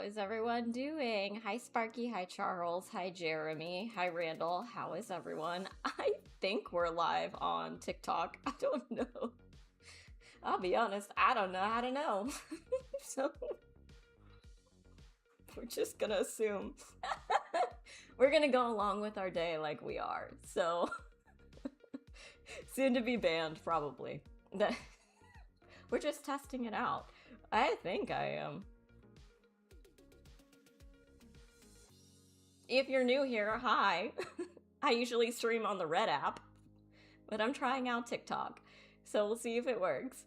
is everyone doing? Hi Sparky, hi Charles, hi Jeremy, hi Randall. How is everyone? I think we're live on TikTok. I don't know. I'll be honest, I don't know how to know. So we're just gonna assume. We're gonna go along with our day like we are. So soon to be banned, probably. We're just testing it out. I think I am. If you're new here, hi. I usually stream on the Red app, but I'm trying out TikTok, so we'll see if it works.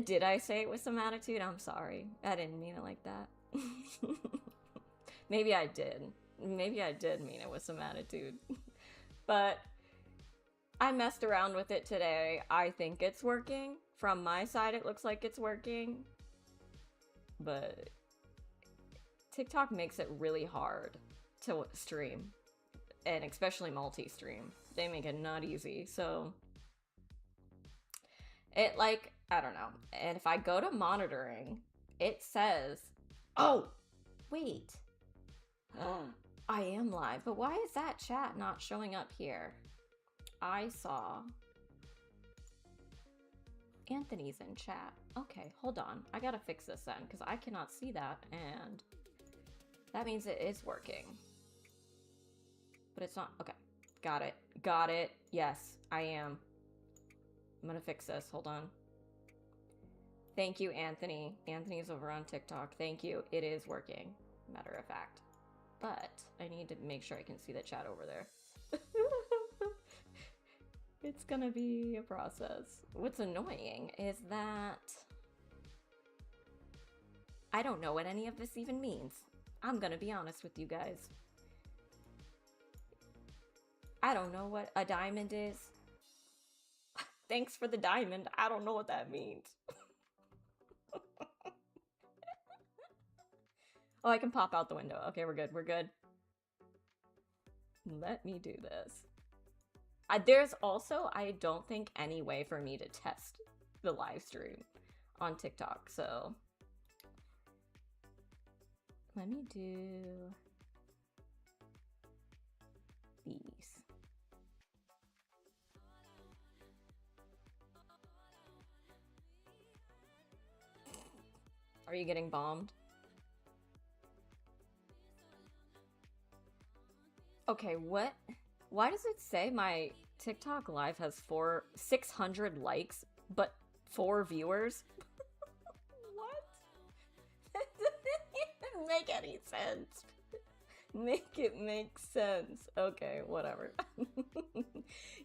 Did I say it with some attitude? I'm sorry. I didn't mean it like that. Maybe I did. Maybe I did mean it with some attitude. But I messed around with it today. I think it's working. From my side, it looks like it's working. But TikTok makes it really hard to stream. And especially multi-stream. They make it not easy. So it, like, I don't know. And if I go to monitoring, it says, oh, wait. I am live. But why is that chat not showing up here? I saw Anthony's in chat. Okay, hold on. I gotta fix this then, because I cannot see that, and that means it is working. But it's not. Okay, got it. Got it. Yes, I am. I'm gonna fix this. Hold on. Thank you, Anthony. Anthony's over on TikTok. Thank you. It is working, matter of fact. But I need to make sure I can see the chat over there. It's gonna be a process. What's annoying is that I don't know what any of this even means. I'm gonna be honest with you guys. I don't know what a diamond is. Thanks for the diamond. I don't know what that means. Oh, I can pop out the window. Okay, we're good. We're good. Let me do this. There's also, I don't think, any way for me to test the live stream on TikTok, so let me do these. Are you getting bombed? Okay, what? Why does it say my TikTok live has 600 likes, but 4 viewers? What? That doesn't even make any sense. Make it make sense. Okay, whatever.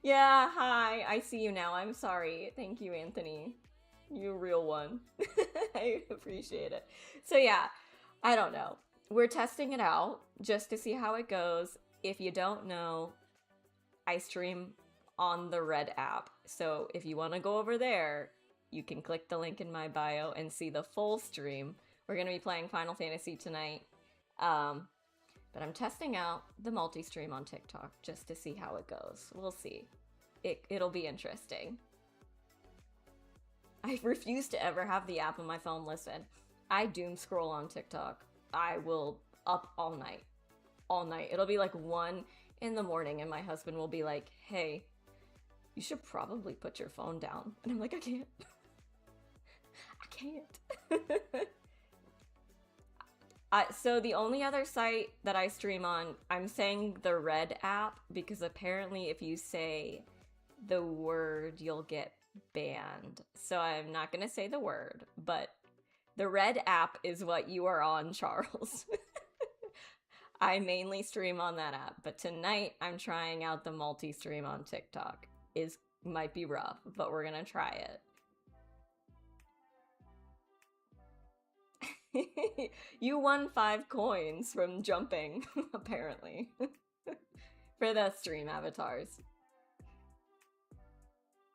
Yeah, hi. I see you now. I'm sorry. Thank you, Anthony. You real one. I appreciate it. So yeah, I don't know. We're testing it out just to see how it goes. If you don't know, I stream on the Red app. So if you want to go over there, you can click the link in my bio and see the full stream. We're going to be playing Final Fantasy tonight. But I'm testing out the multi-stream on TikTok just to see how it goes. We'll see. It'll be interesting. I refuse to ever have the app on my phone. Listen, I doom scroll on TikTok. I will up all night. All night. It'll be like 1 in the morning and my husband will be like, hey, you should probably put your phone down. And I'm like, I can't. I can't. So the only other site that I stream on, I'm saying the Red app, because apparently if you say the word, you'll get banned. So I'm not going to say the word, but the Red app is what you are on, Charles. I mainly stream on that app, but tonight I'm trying out the multi-stream on TikTok. Might be rough, but we're gonna try it. You won 5 coins from jumping, apparently, for the stream avatars.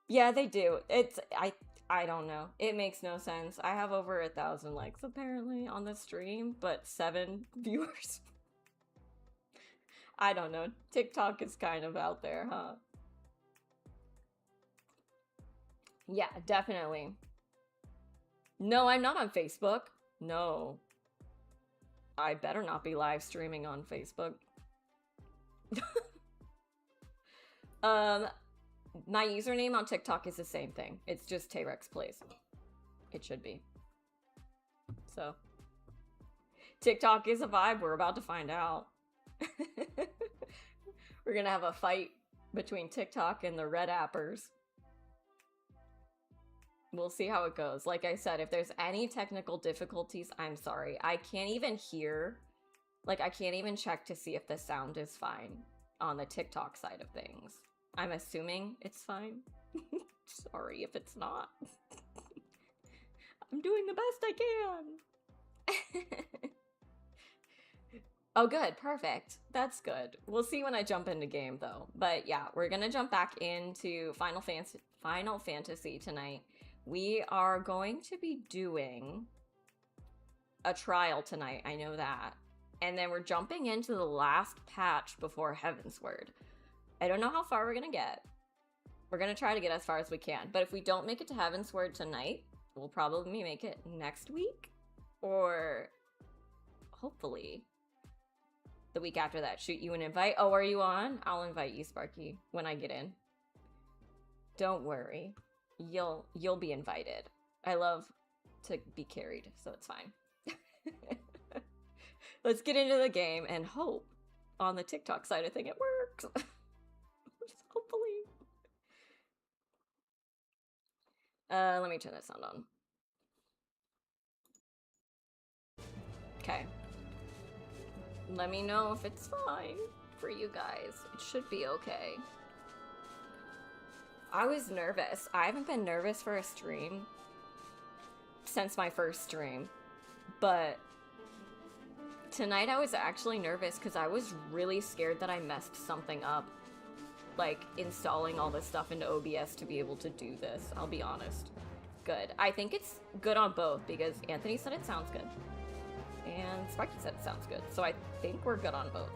Yeah, they do. I don't know. It makes no sense. I have over 1,000 likes apparently on the stream, but 7 viewers. I don't know. TikTok is kind of out there, huh? Yeah, definitely. No, I'm not on Facebook. No. I better not be live streaming on Facebook. My username on TikTok is the same thing. It's just Tayrexplays. It should be. So, TikTok is a vibe. We're about to find out. We're gonna have a fight between TikTok and the red appers. We'll see how it goes. Like I said, if there's any technical difficulties, I'm sorry. I can't even hear, like I can't even check to see if the sound is fine on the TikTok side of things. I'm assuming it's fine. Sorry if it's not. I'm doing the best I can. Oh, good. Perfect. That's good. We'll see when I jump into game, though. But yeah, we're gonna jump back into Final Fantasy tonight. We are going to be doing a trial tonight. I know that. And then we're jumping into the last patch before Heavensward. I don't know how far we're gonna get. We're gonna try to get as far as we can. But if we don't make it to Heavensward tonight, we'll probably make it next week. Or hopefully the week after that. Shoot you an invite. Oh, are you on? I'll invite you, Sparky, when I get in. Don't worry. You'll be invited. I love to be carried, so it's fine. Let's get into the game and hope on the TikTok side of thing it works. Hopefully. Let me turn the sound on. Okay. Let me know if it's fine for you guys. It should be okay. I was nervous. I haven't been nervous for a stream since my first stream, but tonight I was actually nervous because I was really scared that I messed something up, like installing all this stuff into OBS to be able to do this. I'll be honest. Good. I think it's good on both because Anthony said it sounds good and Sparky said it sounds good, so I think we're good on both.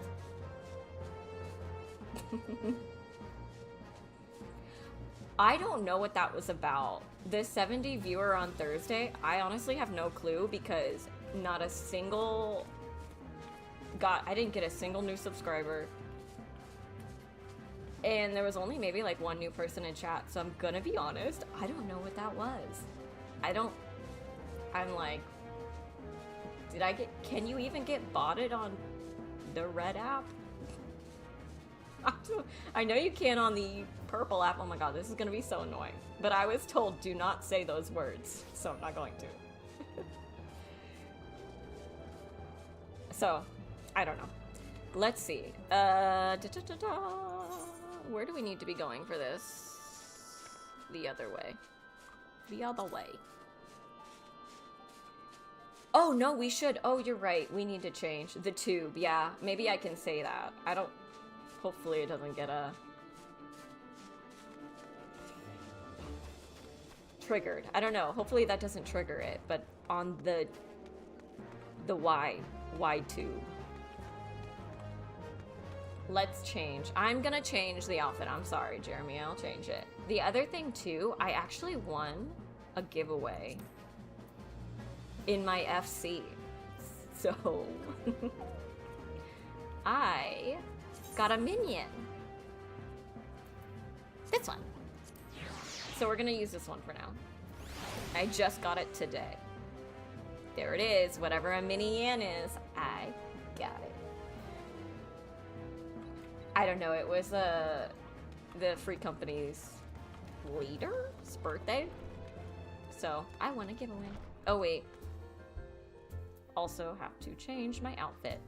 I don't know what that was about. The 70 viewer on Thursday, I honestly have no clue because not a single I didn't get a single new subscriber. And there was only maybe like one new person in chat, so I'm gonna be honest, I don't know what that was. I'm like, can you even get botted on the red app? I know you can on the purple app. Oh my god, this is gonna be so annoying. But I was told do not say those words, so I'm not going to. So, I don't know. Let's see. Where do we need to be going for this? The other way. The other way. Oh, no, we should. Oh, you're right. We need to change. The tube, yeah. Maybe I can say that. I don't... Hopefully it doesn't get triggered. I don't know. Hopefully that doesn't trigger it, but on the Y tube. Let's change. I'm gonna change the outfit. I'm sorry, Jeremy. I'll change it. The other thing too, I actually won a giveaway in my FC. So I got a minion. This one. So we're gonna use this one for now. I just got it today. There it is. Whatever a minion is, I got it. I don't know. It was the free company's leader's birthday. So I won a giveaway. Oh wait. Also have to change my outfit.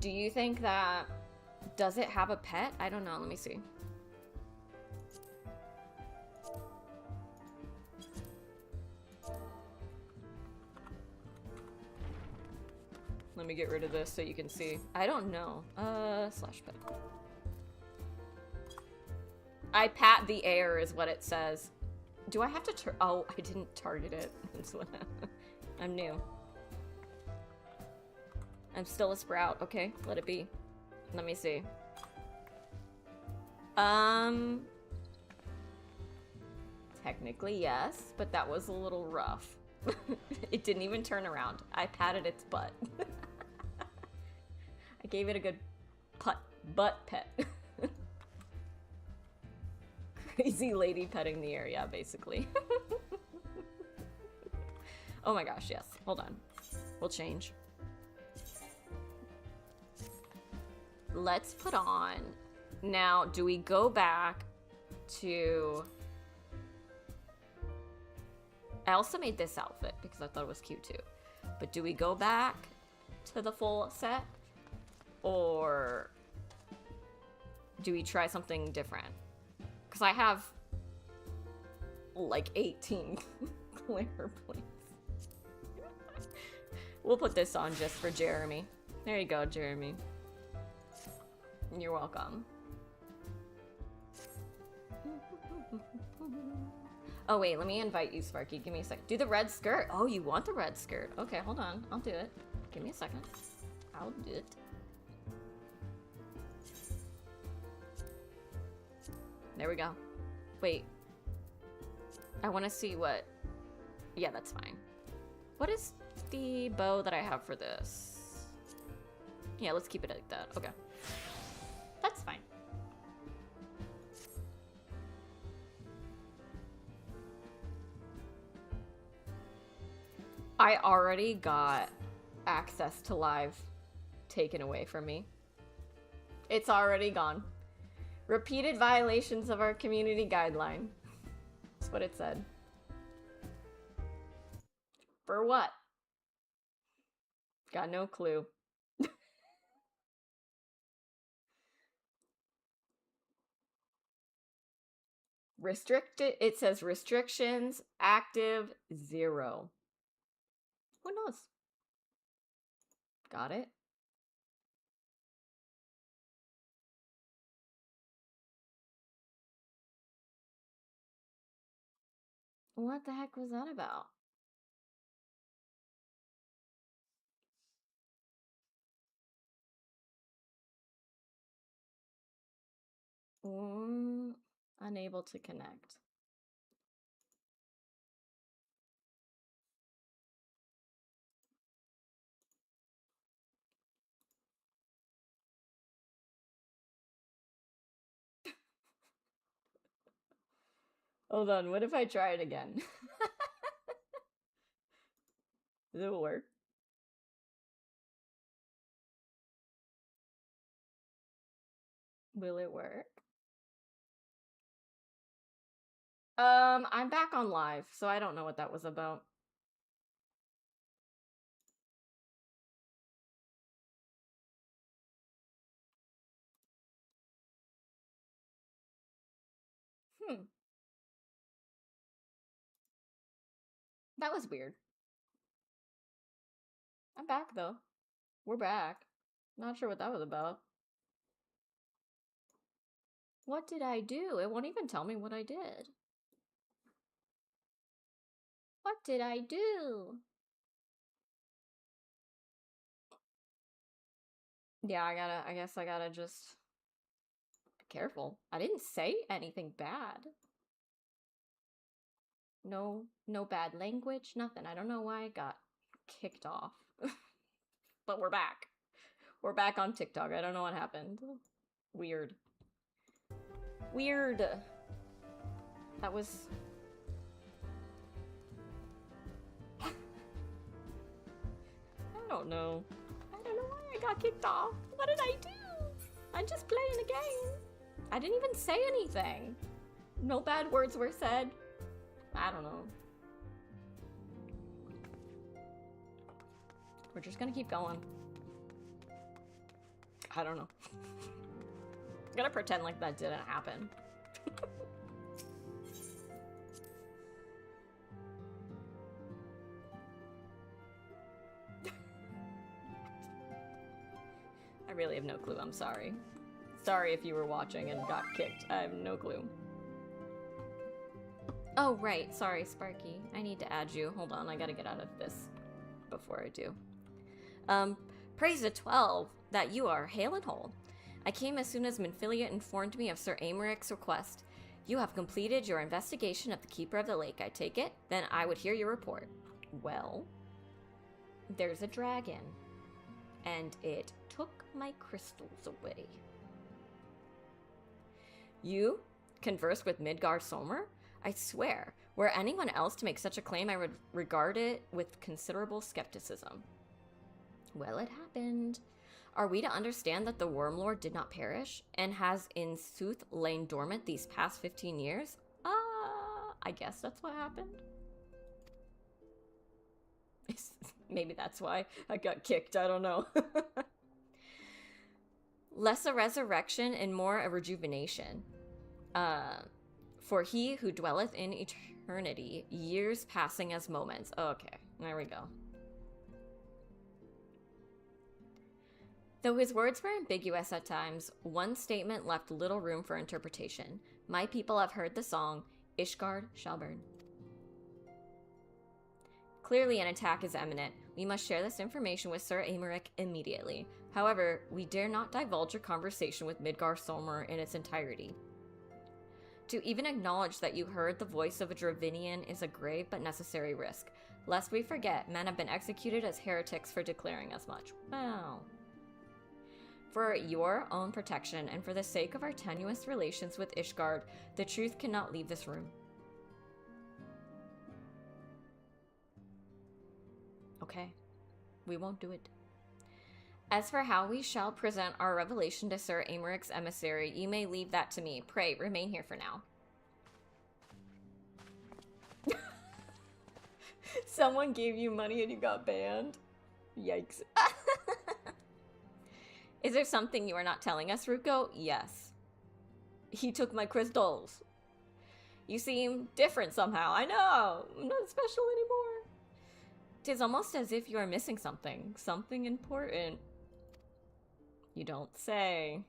Do you think that... Does it have a pet? I don't know. Let me see. Let me get rid of this so you can see. I don't know. Slash pet. I pat the air is what it says. Do I have to oh, I didn't target it. I'm new. I'm still a sprout. Okay, let it be. Let me see. Technically, yes, but that was a little rough. It didn't even turn around. I patted its butt. I gave it a good butt pet. Crazy lady petting the air, yeah, basically. Oh my gosh, yes. Hold on. We'll change. Let's put on... Now, do we go back to... I also made this outfit because I thought it was cute too. But do we go back to the full set? Or do we try something different? Because I have like 18 glare plates. We'll put this on just for Jeremy. There you go, Jeremy. You're welcome. Oh wait, let me invite you, Sparky. Give me a sec. Do the red skirt. Oh, you want the red skirt. Okay, hold on. I'll do it. Give me a second. I'll do it. There we go. Wait. I want to see what... Yeah, that's fine. What is the bow that I have for this? Yeah, let's keep it like that. Okay. That's fine. I already got access to live taken away from me. It's already gone. Repeated violations of our community guideline. That's what it said. For what? Got no clue. Restricted, it says restrictions, active, 0. Who knows? Got it? What the heck was that about? Unable to connect. Hold on, what if I try it again? It'll work. Will it work? I'm back on live, so I don't know what that was about. That was weird. I'm back, though. We're back. Not sure what that was about. What did I do? It won't even tell me what I did. What did I do? Yeah, I guess I gotta just be careful. I didn't say anything bad. No bad language, nothing. I don't know why I got kicked off. But we're back. We're back on TikTok. I don't know what happened. Weird. Weird. That was... I don't know. I don't know why I got kicked off. What did I do? I'm just playing a game. I didn't even say anything. No bad words were said. I don't know. We're just gonna keep going. I don't know. I'm gonna pretend like that didn't happen. I really have no clue. I'm sorry. Sorry if you were watching and got kicked. I have no clue. Oh, right. Sorry, Sparky. I need to add you. Hold on. I gotta get out of this before I do. Praise the 12 that you are hail and whole. I came as soon as Minfilia informed me of Sir Amaric's request. You have completed your investigation of the Keeper of the Lake, I take it? Then I would hear your report. Well, there's a dragon, and it took my crystals away. You converse with Midgar Somer? I swear, were anyone else to make such a claim, I would regard it with considerable skepticism. Well, it happened. Are we to understand that the Wormlord did not perish, and has in sooth lain dormant these past 15 years? I guess that's what happened. Maybe that's why I got kicked, I don't know. Less a resurrection and more a rejuvenation. For he who dwelleth in eternity, years passing as moments. Okay, there we go. Though his words were ambiguous at times, one statement left little room for interpretation. My people have heard the song, Ishgard shall burn. Clearly an attack is imminent. We must share this information with Sir Aymeric immediately. However, we dare not divulge a conversation with Midgar Somer in its entirety. To even acknowledge that you heard the voice of a Dravinian is a grave but necessary risk. Lest we forget, men have been executed as heretics for declaring as much. Well, for your own protection and for the sake of our tenuous relations with Ishgard, the truth cannot leave this room. Okay, we won't do it. As for how we shall present our revelation to Sir Aymeric's emissary, you may leave that to me. Pray, remain here for now. Someone gave you money and you got banned? Yikes. Is there something you are not telling us, Ruko? Yes. He took my crystals. You seem different somehow. I know. I'm not special anymore. 'Tis almost as if you are missing something. Something important. You don't say.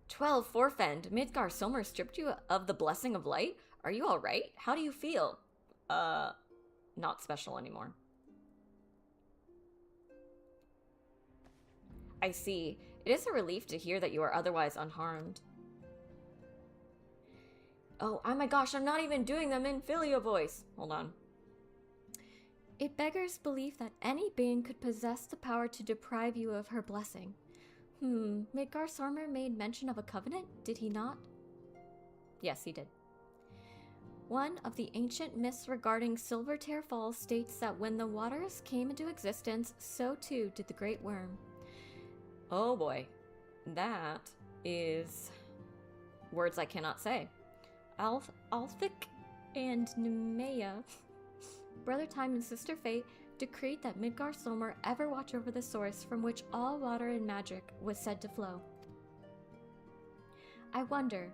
12 Forfend. Midgar Somer stripped you of the blessing of light? Are you alright? How do you feel? Not special anymore. I see. It is a relief to hear that you are otherwise unharmed. Oh my gosh, I'm not even doing the Minfilia voice. Hold on. It beggars belief that any being could possess the power to deprive you of her blessing. Midgar Somer made mention of a covenant, did he not? Yes, he did. One of the ancient myths regarding Silvertear Falls states that when the waters came into existence, so too did the Great Worm. Oh boy, that is words I cannot say. Alphic and Nemea, Brother Time and Sister Fate, decreed that Midgar Somer ever watch over the source from which all water and magic was said to flow. I wonder,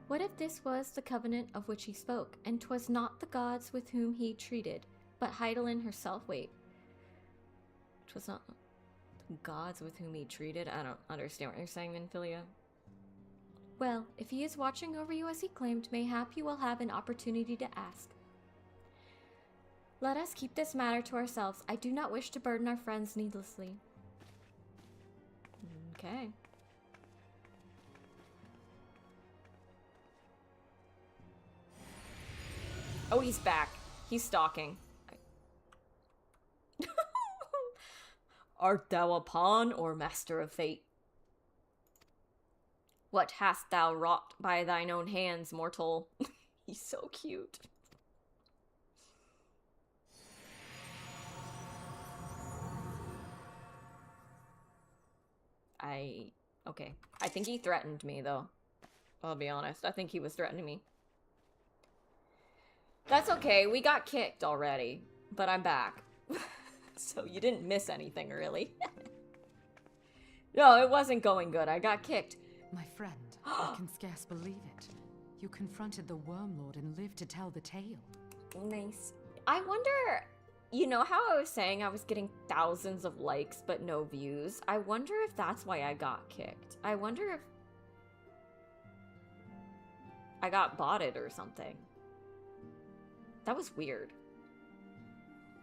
what if this was the covenant of which he spoke, and 'twas not the gods with whom he treated, but Heidelin herself? Wait. 'Twas not the gods with whom he treated? I don't understand what you're saying, Minfilia. Well, if he is watching over you as he claimed, mayhap you will have an opportunity to ask. Let us keep this matter to ourselves. I do not wish to burden our friends needlessly. Okay. Oh, he's back. He's stalking. Art thou a pawn or master of fate? What hast thou wrought by thine own hands, mortal? He's so cute. Okay. I think he threatened me, though. I'll be honest. I think he was threatening me. That's okay. We got kicked already. But I'm back. So you didn't miss anything, really. No, it wasn't going good. I got kicked. My friend, I can scarce believe it. You confronted the Wormlord and lived to tell the tale. Nice. I wonder... You know how I was saying I was getting thousands of likes but no views? I wonder if that's why I got kicked. I wonder if I got botted or something. That was weird.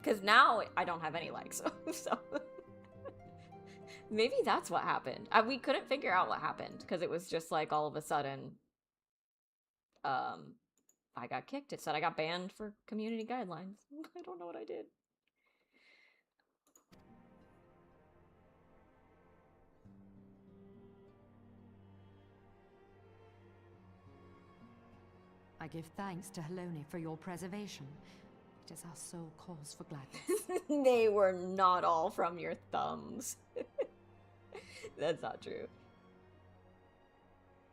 Because now I don't have any likes. So maybe that's what happened. We couldn't figure out what happened because it was just like all of a sudden I got kicked. It said I got banned for community guidelines. I don't know what I did. I give thanks to Helone for your preservation. It is our sole cause for gladness. They were not all from your thumbs. That's not true.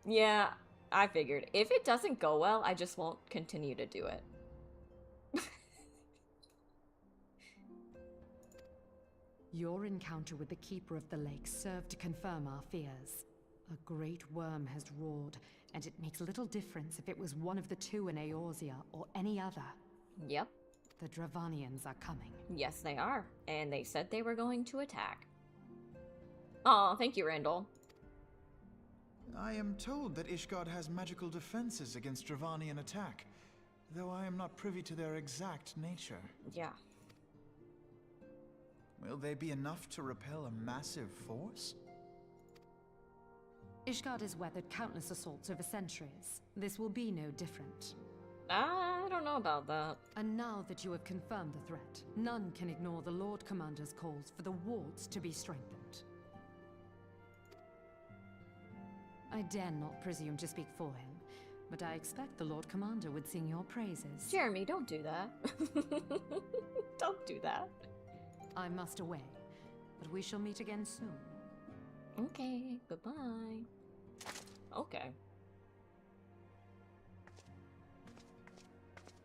Yeah, I figured. If it doesn't go well, I just won't continue to do it. Your encounter with the Keeper of the Lake served to confirm our fears. A great worm has roared, and it makes little difference if it was one of the two in Eorzea or any other. Yep. The Dravanians are coming. Yes, they are. And they said they were going to attack. Aw, thank you, Randall. I am told that Ishgard has magical defenses against Dravanian attack, though I am not privy to their exact nature. Yeah. Will they be enough to repel a massive force? Ishgard has weathered countless assaults over centuries. This will be no different. I don't know about that. And now that you have confirmed the threat, none can ignore the Lord Commander's calls for the wards to be strengthened. I dare not presume to speak for him, but I expect the Lord Commander would sing your praises. Jeremy, don't do that. Don't do that. I must away, but we shall meet again soon. Okay, goodbye. Okay.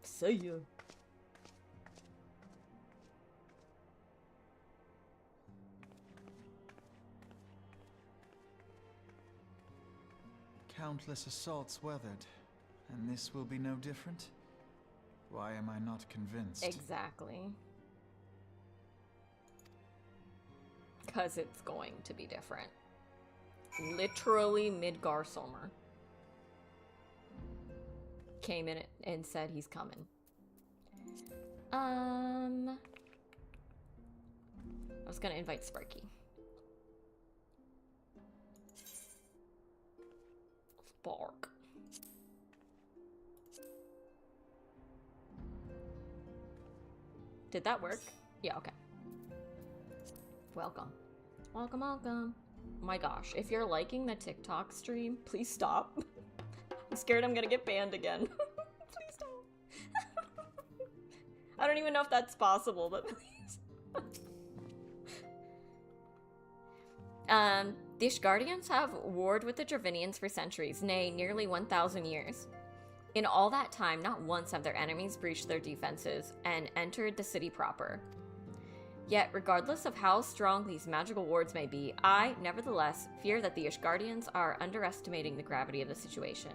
See ya. Countless assaults weathered, and this will be no different? Why am I not convinced? Exactly. Because it's going to be different. Literally, Midgard-Sommer came in and said he's coming. I was gonna invite Sparky. Spark. Did that work? Yeah, okay. Welcome. Welcome, welcome. My gosh, if you're liking the TikTok stream, please stop. I'm scared I'm gonna get banned again. Please don't. I don't even know if that's possible, but please. The Ishgardians have warred with the Dravinians for centuries, nay, nearly 1,000 years. In all that time, not once have their enemies breached their defenses and entered the city proper. Yet, regardless of how strong these magical wards may be, I, nevertheless, fear that the Ishgardians are underestimating the gravity of the situation.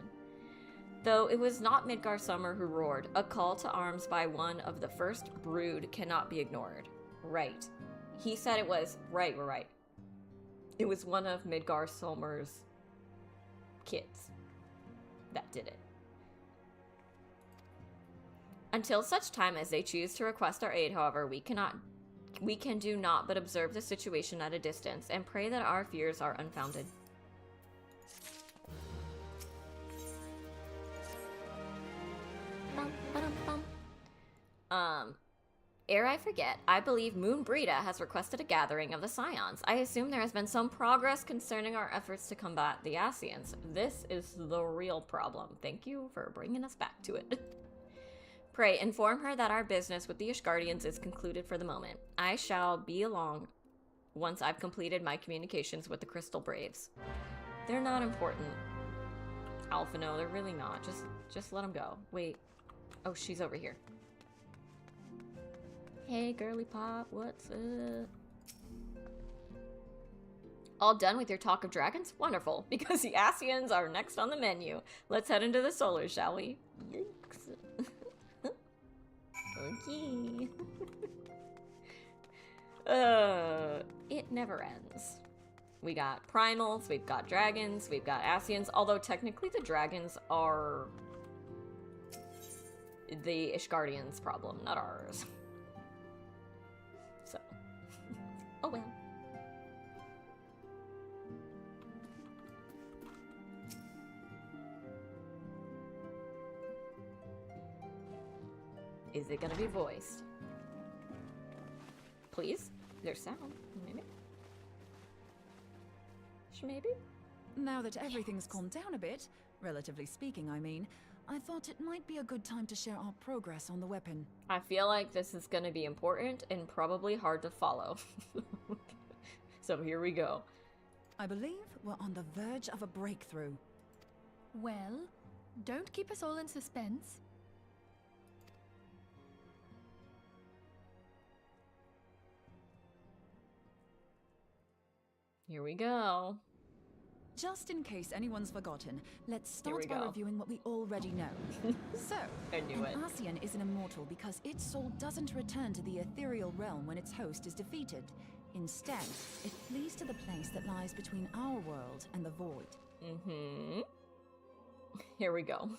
Though it was not Midgard-Sommer who roared, a call to arms by one of the first brood cannot be ignored. Right. He said it was, right, we're right. It was one of Midgard-Sommer's kids that did it. Until such time as they choose to request our aid, however, we can do naught but observe the situation at a distance and pray that our fears are unfounded. Ere I forget, I believe Moon Brita has requested a gathering of the Scions. I assume there has been some progress concerning our efforts to combat the Ascians. This is the real problem. Thank you for bringing us back to it. Pray, inform her that our business with the Ishgardians is concluded for the moment. I shall be along once I've completed my communications with the Crystal Braves. They're not important. Alpha, no, they're really not. Just let them go. Wait. Oh, she's over here. Hey, girly pop, what's up? All done with your talk of dragons? Wonderful, because the Ascians are next on the menu. Let's head into the solar, shall we? Yikes. Okay. It never ends. We got primals, we've got dragons, we've got Ascians, although technically the dragons are the Ishgardians' problem, not ours. So, oh well. Is it gonna be voiced? Please? There's sound. Maybe? Maybe? Now that everything's calmed down a bit, relatively speaking, I mean, I thought it might be a good time to share our progress on the weapon. I feel like this is gonna be important and probably hard to follow. So here we go. I believe we're on the verge of a breakthrough. Well, don't keep us all in suspense. Here we go. Just in case anyone's forgotten, let's Here we start by go. reviewing what we already know. So, I knew it. an Ascian is an immortal because its soul doesn't return to the ethereal realm when its host is defeated. Instead, it flees to the place that lies between our world and the void. Mm-hmm. Here we go.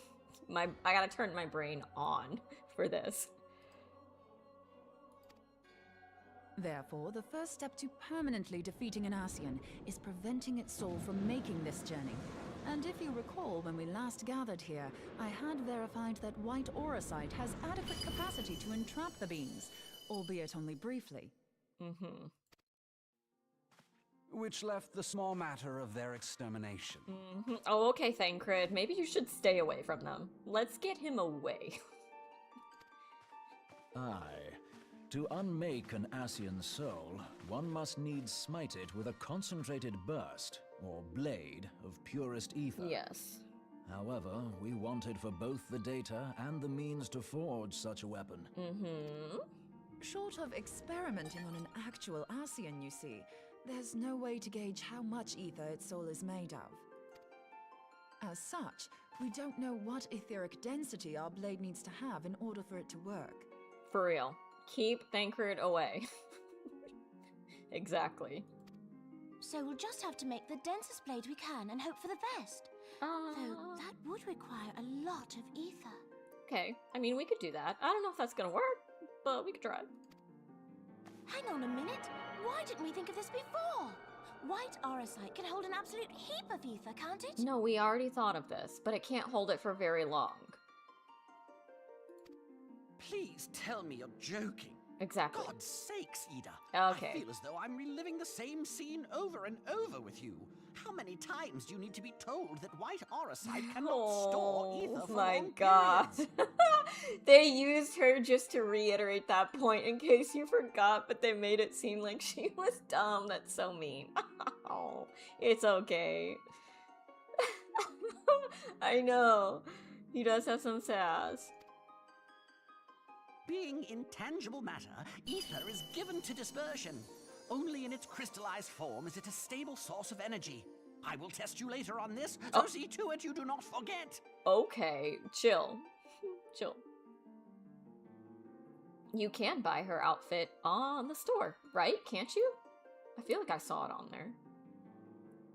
I gotta turn my brain on for this. Therefore, the first step to permanently defeating an Ascian is preventing its soul from making this journey. And if you recall, when we last gathered here, I had verified that white auracite has adequate capacity to entrap the beings, albeit only briefly. Mm-hmm. Which left the small matter of their extermination. Mm-hmm. Oh, okay, Thancred. Maybe you should stay away from them. Let's get him away. Aye. To unmake an Ascian soul, one must needs smite it with a concentrated burst, or blade, of purest ether. Yes. However, we wanted for both the data and the means to forge such a weapon. Mm-hmm. Short of experimenting on an actual Ascian, you see, there's no way to gauge how much ether its soul is made of. As such, we don't know what etheric density our blade needs to have in order for it to work. For real. Keep Thancred away. Exactly. So we'll just have to make the densest blade we can and hope for the best. Though that would require a lot of ether. Okay. I mean, we could do that. I don't know if that's gonna work, but we could try. Hang on a minute. Why didn't we think of this before? White auracite can hold an absolute heap of ether, can't it? No, we already thought of this, but it can't hold it for very long. Please tell me you're joking. Exactly. God's sakes, Ida. Okay. I feel as though I'm reliving the same scene over and over with you. How many times do you need to be told that white auracite cannot store ether for my long god. periods? They used her just to reiterate that point in case you forgot, but they made it seem like she was dumb. That's so mean. Oh, it's okay. I know. He does have some sass. Being intangible matter, ether is given to dispersion. Only in its crystallized form is it a stable source of energy. I will test you later on this, so see to it you do not forget. Okay, chill. Chill. You can buy her outfit on the store, right? Can't you? I feel like I saw it on there.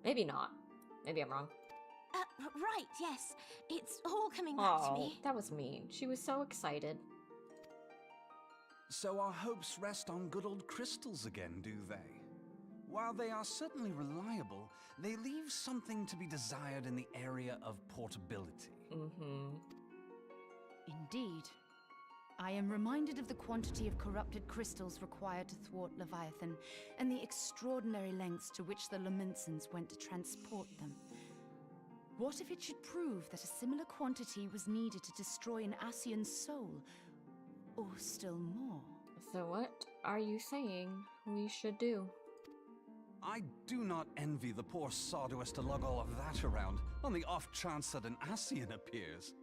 Maybe not. Maybe I'm wrong. Right, yes. It's all coming back to me. That was mean. She was so excited. So our hopes rest on good old crystals again, do they? While they are certainly reliable, they leave something to be desired in the area of portability. Mm-hmm. Indeed. I am reminded of the quantity of corrupted crystals required to thwart Leviathan, and the extraordinary lengths to which the Lamentsons went to transport them. What if it should prove that a similar quantity was needed to destroy an Ascian soul? Or still more? So what are you saying we should do? I do not envy the poor sod who has to lug all of that around on the off chance that an Ascian appears.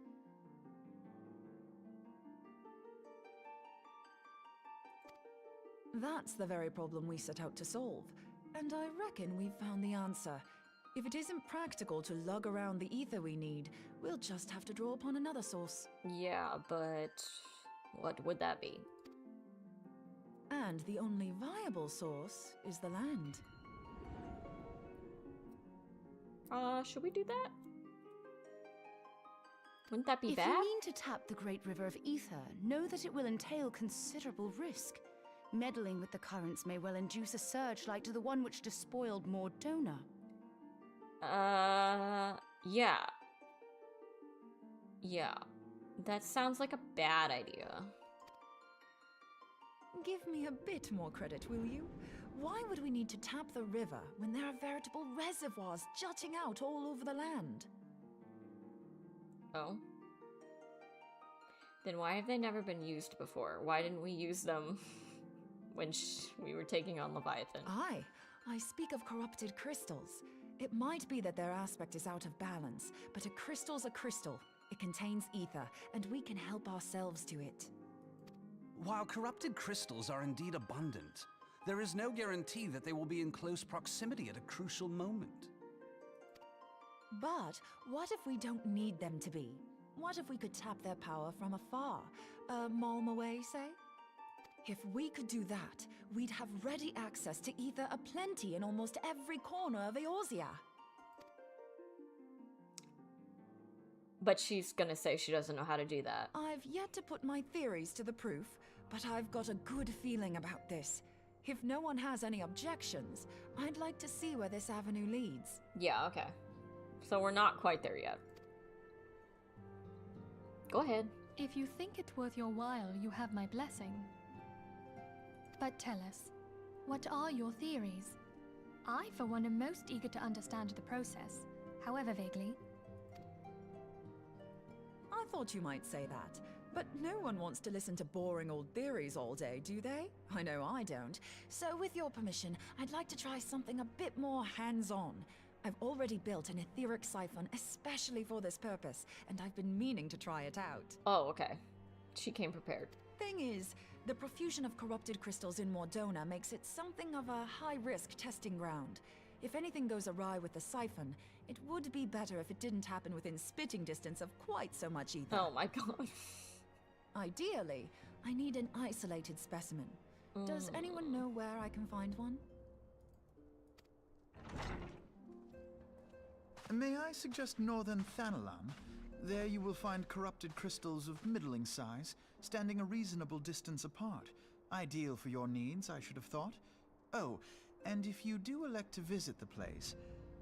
That's the very problem we set out to solve, and I reckon we've found the answer. If it isn't practical to lug around the ether we need, we'll just have to draw upon another source. Yeah, but what would that be? And the only viable source is the land. Should we do that? Wouldn't that be If bad? you mean to tap the Great River of Ether, know that it will entail considerable risk. Meddling with the currents may well induce a surge like to the one which despoiled Mordona. Yeah. Yeah. That sounds like a bad idea. Give me a bit more credit, will you? Why would we need to tap the river when there are veritable reservoirs jutting out all over the land? Oh. Then why have they never been used before? Why didn't we use them when we were taking on Leviathan? Aye, I speak of corrupted crystals. It might be that their aspect is out of balance, but a crystal's a crystal. It contains ether, and we can help ourselves to it. While corrupted crystals are indeed abundant, there is no guarantee that they will be in close proximity at a crucial moment. But what if we don't need them to be? What if we could tap their power from afar? A malm away, say? If we could do that, we'd have ready access to ether aplenty in almost every corner of Eorzea. But she's gonna say she doesn't know how to do that. I've yet to put my theories to the proof, but I've got a good feeling about this. If no one has any objections, I'd like to see where this avenue leads. Yeah, okay. So we're not quite there yet. Go ahead. If you think it's worth your while, you have my blessing. But tell us, what are your theories? I, for one, am most eager to understand the process, however vaguely. I thought you might say that, but no one wants to listen to boring old theories all day, do they? I know I don't. So with your permission, I'd like to try something a bit more hands-on. I've already built an etheric siphon especially for this purpose, and I've been meaning to try it out. Oh, okay. She came prepared. Thing is, the profusion of corrupted crystals in Mordona makes it something of a high-risk testing ground. If anything goes awry with the siphon, it would be better if it didn't happen within spitting distance of quite so much ether. Oh my god. Ideally, I need an isolated specimen. Does anyone know where I can find one? May I suggest northern Thanalan? There you will find corrupted crystals of middling size, standing a reasonable distance apart. Ideal for your needs, I should have thought. Oh, and if you do elect to visit the place,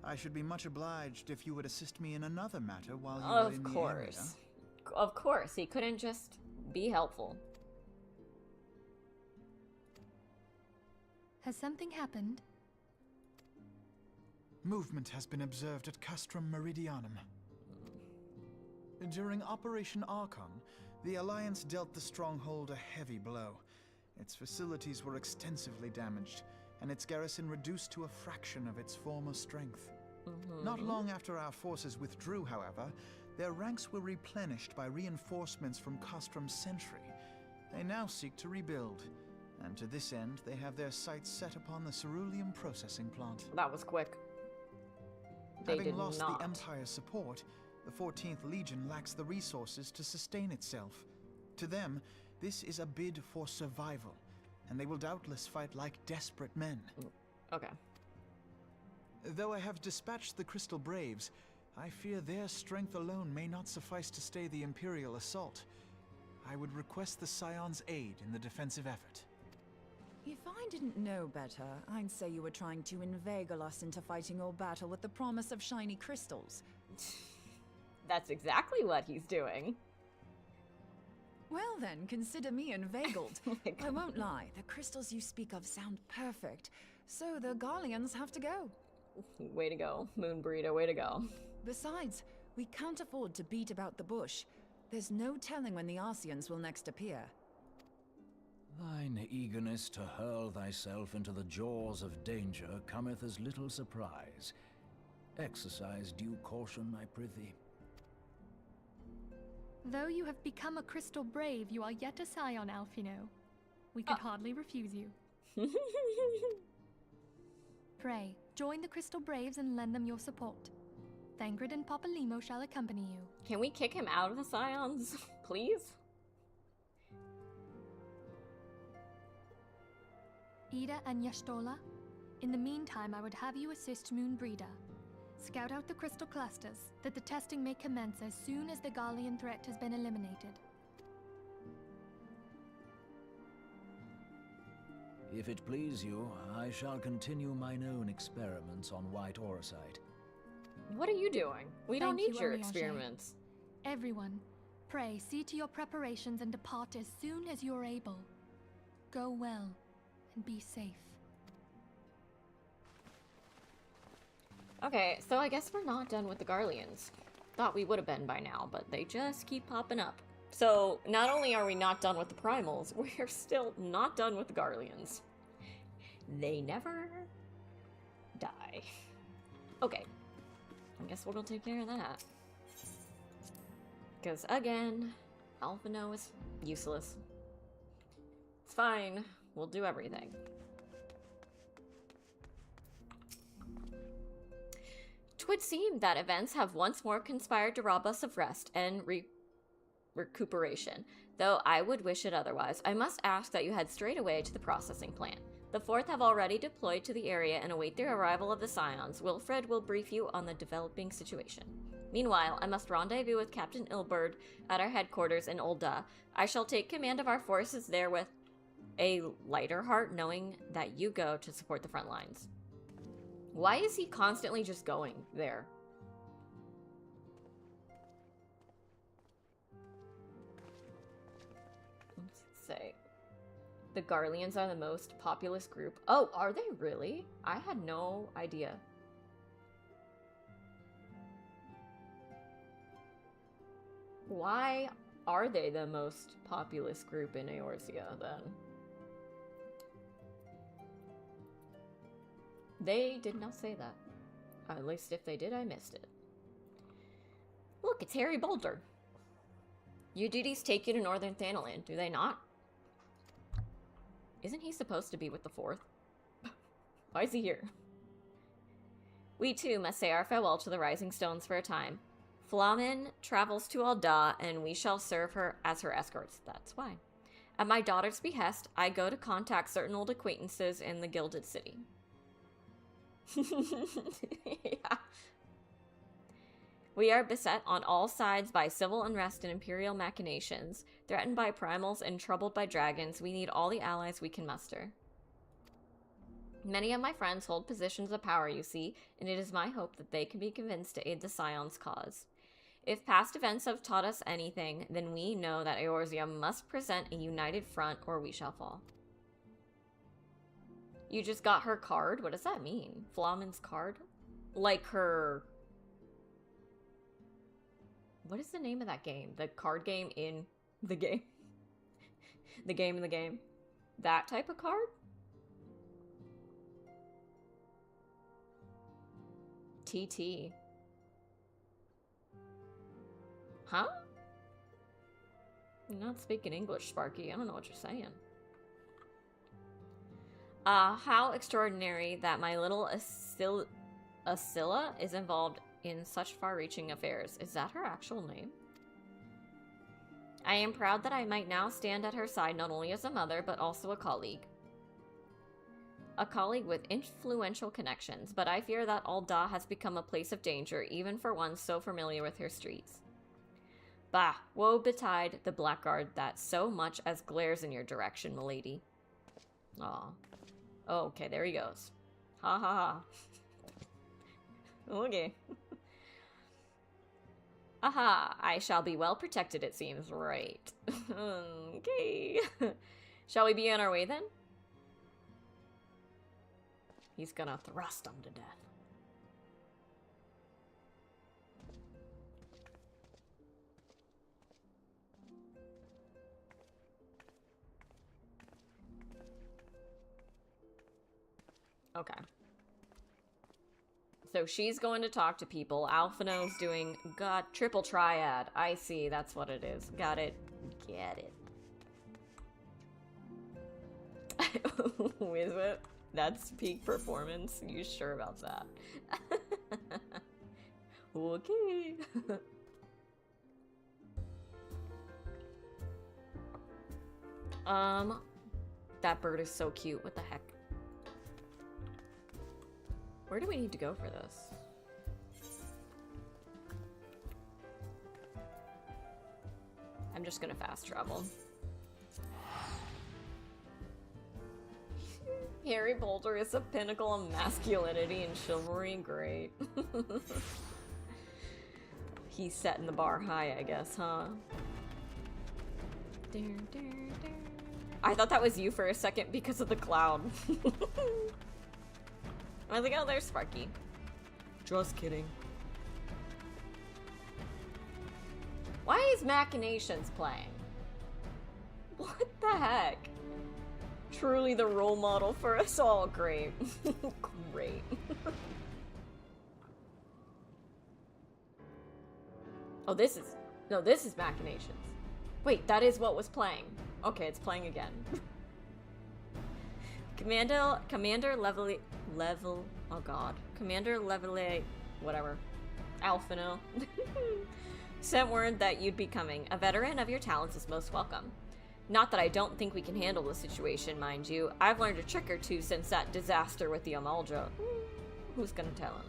I should be much obliged if you would assist me in another matter while you are in the area. Of course, he couldn't just be helpful. Has something happened? Movement has been observed at Castrum Meridianum. During Operation Archon, the Alliance dealt the stronghold a heavy blow. Its facilities were extensively damaged, and its garrison reduced to a fraction of its former strength. Not long after our forces withdrew, however, their ranks were replenished by reinforcements from Castrum's sentry. They now seek to rebuild, and to this end, they have their sights set upon the ceruleum processing plant. That was quick. Having lost the Empire's support, the 14th Legion lacks the resources to sustain itself. To them, this is a bid for survival, and they will doubtless fight like desperate men. Okay. Though I have dispatched the Crystal Braves, I fear their strength alone may not suffice to stay the Imperial assault. I would request the Scion's aid in the defensive effort. If I didn't know better, I'd say you were trying to inveigle us into fighting your battle with the promise of shiny crystals. That's exactly what he's doing. Well then, consider me inveigled. I won't lie, the crystals you speak of sound perfect, so the Garleans have to go. Way to go, Moon Burrito, way to go. Besides, we can't afford to beat about the bush. There's no telling when the Arceans will next appear. Thine eagerness to hurl thyself into the jaws of danger cometh as little surprise. Exercise due caution, I prithee. Though you have become a crystal brave, you are yet a scion, Alphino. We could hardly refuse you. Pray, join the Crystal Braves and lend them your support. Thangrid and Papalymo shall accompany you. Can we kick him out of the Scions, please? Ida and Yashtola, in the meantime I would have you assist Moonbreeder. Scout out the crystal clusters, that the testing may commence as soon as the Garlean threat has been eliminated. If it please you, I shall continue mine own experiments on white orosite. What are you doing? We don't Thank need you, your Oriage. experiments. Everyone, pray see to your preparations and depart as soon as you are able. Go well, and be safe. Okay, so I guess we're not done with the Garleans. Thought we would have been by now, but they just keep popping up. So, not only are we not done with the Primals, we're still not done with the Garleans. They never die. Okay. I guess we'll go take care of that. Because, again, Alphino is useless. It's fine. We'll do everything. Twould seem that events have once more conspired to rob us of rest and recuperation, though I would wish it otherwise. I must ask that you head straight away to the processing plant. The Fourth have already deployed to the area and await the arrival of the Scions. Wilfred will brief you on the developing situation. Meanwhile, I must rendezvous with Captain Ilberd at our headquarters in Ul'dah. I shall take command of our forces there with a lighter heart, knowing that you go to support the front lines. Why is he constantly just going there? Let's say. The Garleans are the most populous group. Oh, are they really? I had no idea. Why are they the most populous group in Eorzea, then? They did not say that. At least if they did, I missed it. Look, it's Harry Boulder. Your duties take you to Northern Thanalan, do they not? Isn't he supposed to be with the Fourth? Why is he here? We too must say our farewell to the Rising Stones for a time. Flamin travels to Ul'dah, and we shall serve her as her escorts. That's why. At my daughter's behest, I go to contact certain old acquaintances in the Gilded City. Yeah. We are beset on all sides by civil unrest and imperial machinations. Threatened by primals and troubled by dragons, we need all the allies we can muster. Many of my friends hold positions of power, you see, and it is my hope that they can be convinced to aid the Scion's cause. If past events have taught us anything, then we know that Eorzea must present a united front or we shall fall. You just got her card? What does that mean? Flamin's card? Like her... What is the name of that game? The card game in the game? The game in the game? That type of card? TT. Huh? You're not speaking English, Sparky. I don't know what you're saying. How extraordinary that my little Asilla is involved in such far-reaching affairs. Is that her actual name? I am proud that I might now stand at her side not only as a mother, but also a colleague. A colleague with influential connections, but I fear that Ul'dah has become a place of danger, even for one so familiar with her streets. Bah, woe betide the blackguard that so much as glares in your direction, milady. Aw. Oh, okay, there he goes. Ha ha ha. Okay. Aha, I shall be well protected, it seems. Right. Okay. Shall we be on our way, then? He's gonna thrust him to death. Okay. So she's going to talk to people. Alphino's doing... God, triple triad. I see, that's what it is. Got it. Get it. Is it? That's peak performance? You sure about that? Okay. That bird is so cute. What the heck? Where do we need to go for this? I'm just gonna fast travel. Harry Boulder is a pinnacle of masculinity and chivalry. Great. He's setting the bar high, I guess, huh? I thought that was you for a second because of the cloud. I was like, oh, there's Sparky. Just kidding. Why is Machinations playing? What the heck? Truly the role model for us all. Great. Great. Oh, this is... No, this is Machinations. Wait, that is what was playing. Okay, it's playing again. Commander level... Oh god. Commander level... Whatever. Alphino. Sent word that you'd be coming. A veteran of your talents is most welcome. Not that I don't think we can handle the situation, mind you. I've learned a trick or two since that disaster with the Amalja. Who's gonna tell him?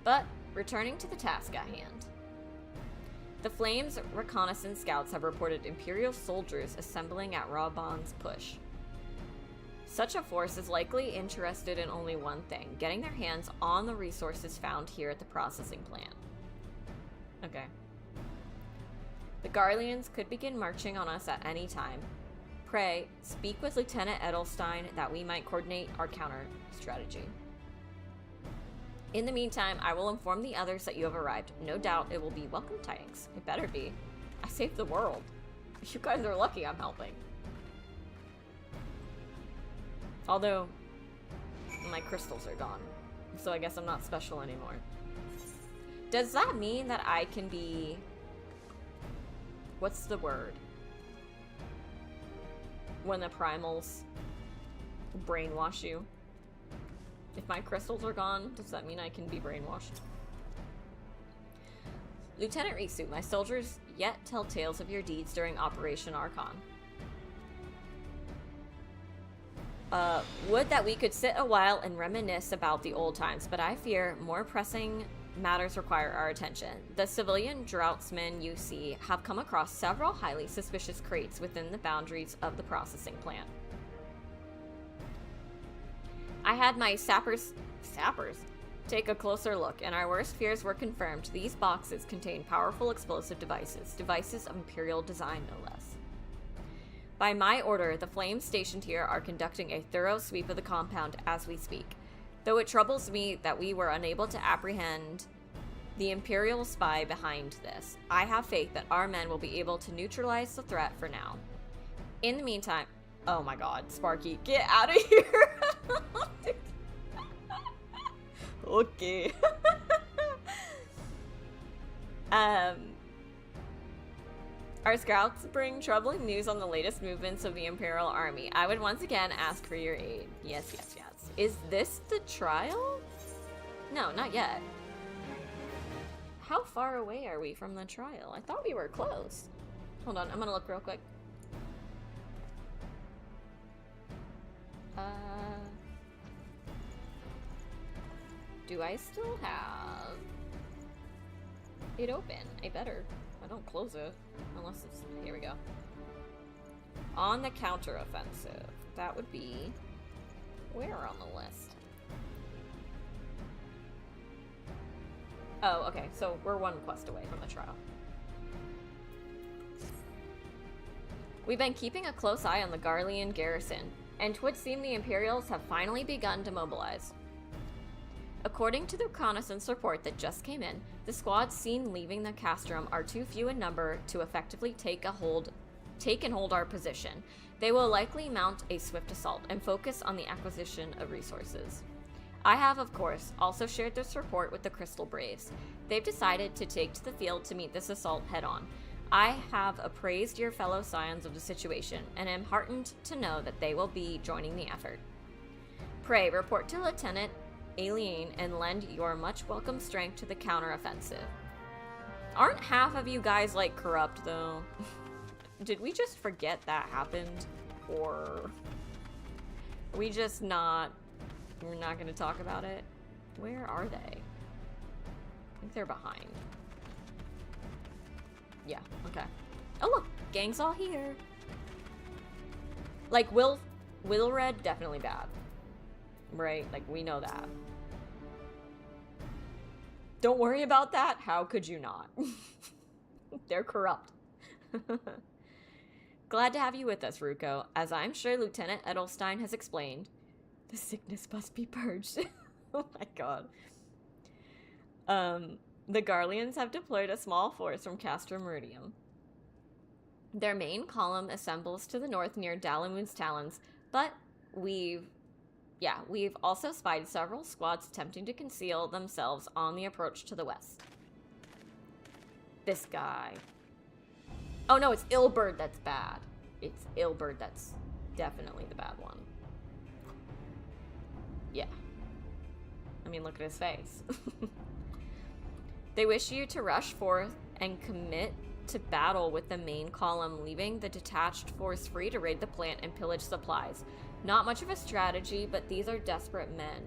But, returning to the task at hand. The Flames reconnaissance scouts have reported Imperial soldiers assembling at Raban's push. Such a force is likely interested in only one thing, getting their hands on the resources found here at the processing plant. Okay. The Garleans could begin marching on us at any time. Pray, speak with Lieutenant Edelstein that we might coordinate our counter strategy. In the meantime, I will inform the others that you have arrived. No doubt it will be welcome tidings. It better be. I saved the world. You guys are lucky I'm helping. Although, my crystals are gone. So I guess I'm not special anymore. Does that mean that I can be... What's the word? When the primals brainwash you? If my crystals are gone, does that mean I can be brainwashed? Lieutenant Risu, my soldiers yet tell tales of your deeds during Operation Archon. Would that we could sit a while and reminisce about the old times, but I fear more pressing matters require our attention. The civilian draughtsmen you see have come across several highly suspicious crates within the boundaries of the processing plant. I had my sappers take a closer look, and our worst fears were confirmed. These boxes contain powerful explosive devices of Imperial design no less. By my order, the Flames stationed here are conducting a thorough sweep of the compound as we speak. Though it troubles me that we were unable to apprehend the Imperial spy behind this, I have faith that our men will be able to neutralize the threat for now. In the meantime... Oh my god, Sparky, get out of here! Okay. Our scouts bring troubling news on the latest movements of the Imperial Army. I would once again ask for your aid. Yes, yes, yes. Is this the trial? No, not yet. How far away are we from the trial? I thought we were close. Hold on, I'm gonna look real quick. Do I still have it open? I better. I don't close it. Unless it's... Here we go. On the counteroffensive. That would be... Where on the list? Oh, okay. So we're one quest away from the trial. We've been keeping a close eye on the Garlean garrison, and 'twould seem the Imperials have finally begun to mobilize. According to the reconnaissance report that just came in, the squads seen leaving the castrum are too few in number to effectively take and hold our position. They will likely mount a swift assault and focus on the acquisition of resources. I have, of course, also shared this report with the Crystal Braves. They've decided to take to the field to meet this assault head-on. I have appraised your fellow scions of the situation, and am heartened to know that they will be joining the effort. Pray, report to Lieutenant Alien and lend your much welcome strength to the counteroffensive. Aren't half of you guys, like, corrupt, though? Did we just forget that happened? Or... Are we just not... We're not gonna talk about it? Where are they? I think they're behind. Yeah, okay. Oh look! Gang's all here! Like, Wilred, definitely bad. Right? Like, we know that. Don't worry about that. How could you not? They're corrupt. Glad to have you with us, Ruko. As I'm sure Lieutenant Edelstein has explained, the sickness must be purged. Oh my god. The Garleans have deployed a small force from Castor Meridium. Their main column assembles to the north near Dalamoon's Talons, but we've also spied several squads attempting to conceal themselves on the approach to the west. This guy. Oh no, it's Ilberd that's bad. It's Ilberd that's definitely the bad one. Yeah. I mean, look at his face. They wish you to rush forth and commit to battle with the main column, leaving the detached force free to raid the plant and pillage supplies. Not much of a strategy, but these are desperate men.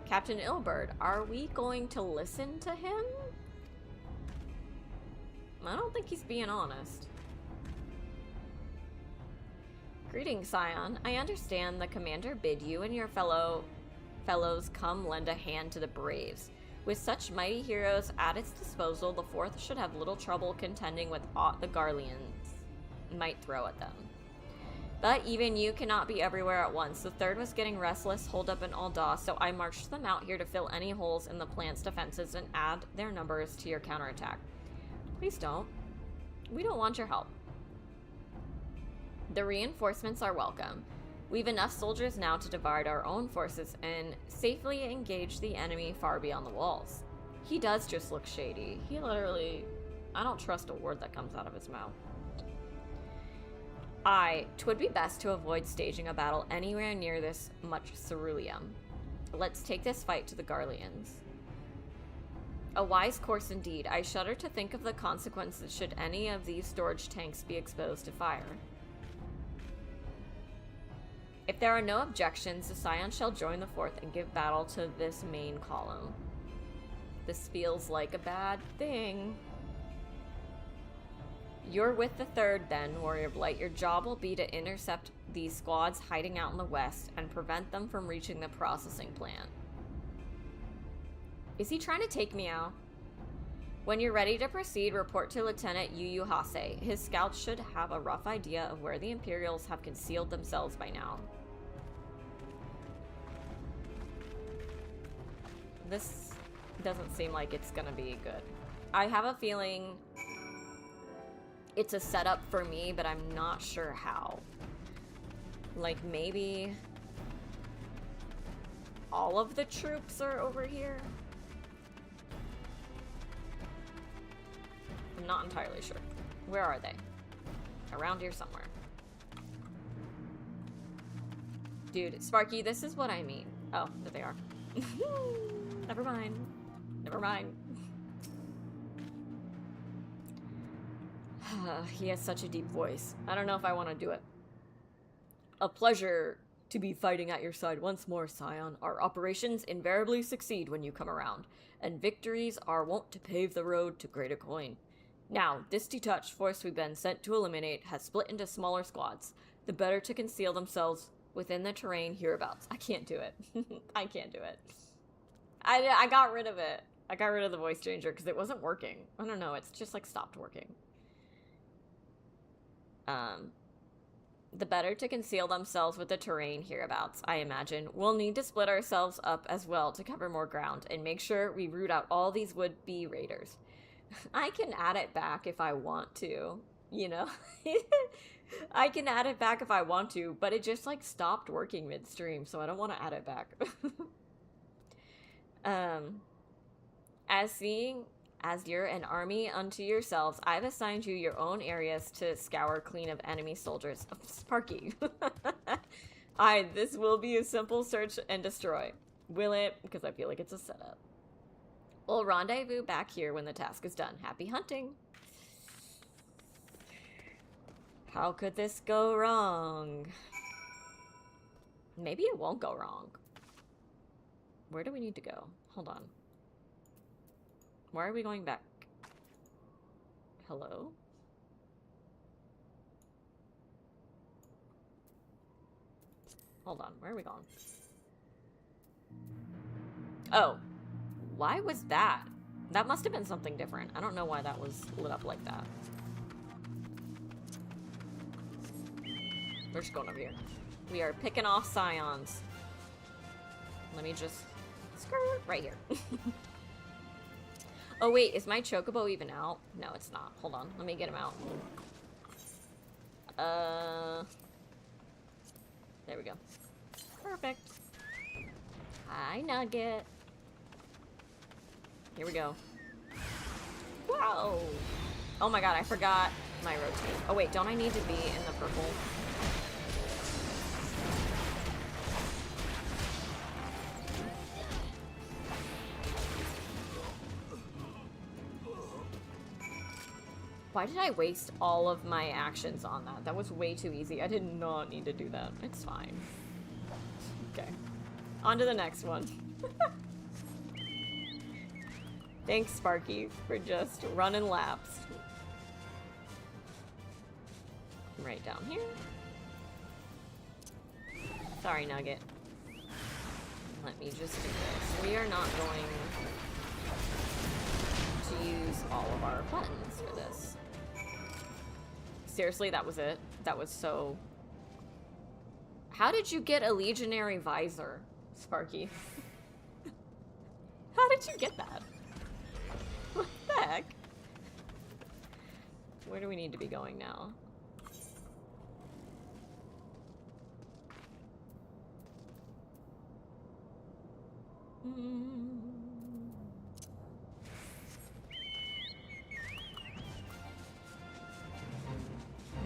Captain Ilberd, are we going to listen to him? I don't think he's being honest. Greetings, Scion. I understand the commander bid you and your fellows come lend a hand to the Braves. With such mighty heroes at its disposal, the 4th should have little trouble contending with aught the Garleans might throw at them. But even you cannot be everywhere at once. The 3rd was getting restless, holed up in Alda, so I marched them out here to fill any holes in the plant's defenses and add their numbers to your counterattack. Please don't. We don't want your help. The reinforcements are welcome. We've enough soldiers now to divide our own forces and safely engage the enemy far beyond the walls. He does just look shady. He literally... I don't trust a word that comes out of his mouth. 'Twould be best to avoid staging a battle anywhere near this much ceruleum. Let's take this fight to the Garleans. A wise course indeed. I shudder to think of the consequences should any of these storage tanks be exposed to fire. If there are no objections, the Scion shall join the 4th and give battle to this main column. This feels like a bad thing. You're with the 3rd then, Warrior Blight. Your job will be to intercept these squads hiding out in the west and prevent them from reaching the processing plant. Is he trying to take me out? When you're ready to proceed, report to Lieutenant Yu Hase. His scouts should have a rough idea of where the Imperials have concealed themselves by now. This doesn't seem like it's gonna be good. I have a feeling it's a setup for me, but I'm not sure how. Like, maybe all of the troops are over here? I'm not entirely sure. Where are they? Around here somewhere. Dude, Sparky, this is what I mean. Oh, there they are. Never mind. Never mind. He has such a deep voice. I don't know if I want to do it. A pleasure to be fighting at your side once more, Scion. Our operations invariably succeed when you come around, and victories are wont to pave the road to greater coin. Now, this detached force we've been sent to eliminate has split into smaller squads, the better to conceal themselves within the terrain hereabouts. I can't do it. I can't do it. I got rid of it. I got rid of the voice changer because it wasn't working. I don't know, it's just like stopped working. The better to conceal themselves with the terrain hereabouts, I imagine. We'll need to split ourselves up as well to cover more ground and make sure we root out all these would-be raiders. I can add it back if I want to, you know? I can add it back if I want to, but it just like stopped working midstream, so I don't want to add it back. As you're an army unto yourselves, I've assigned you your own areas to scour clean of enemy soldiers. Sparky. This will be a simple search and destroy. Will it? Because I feel like it's a setup. We'll rendezvous back here when the task is done. Happy hunting. How could this go wrong? Maybe it won't go wrong. Where do we need to go? Hold on. Why are we going back? Hello? Hold on, where are we going? Oh. Why was that? That must have been something different. I don't know why that was lit up like that. We're just going over here. We are picking off scions. Let me just skirt right here. Oh wait, is my chocobo even out? No, it's not. Hold on, let me get him out. There we go. Perfect. Hi, Nugget. Here we go. Whoa! Oh my god, I forgot my rotate. Oh wait, don't I need to be in the purple? Why did I waste all of my actions on that? That was way too easy. I did not need to do that. It's fine. Okay. On to the next one. Thanks, Sparky, for just running laps. Right down here. Sorry, Nugget. Let me just do this. We are not going to use all of our buttons for this. Seriously, that was it? That was so... How did you get a legionary visor, Sparky? How did you get that? What the heck? Where do we need to be going now?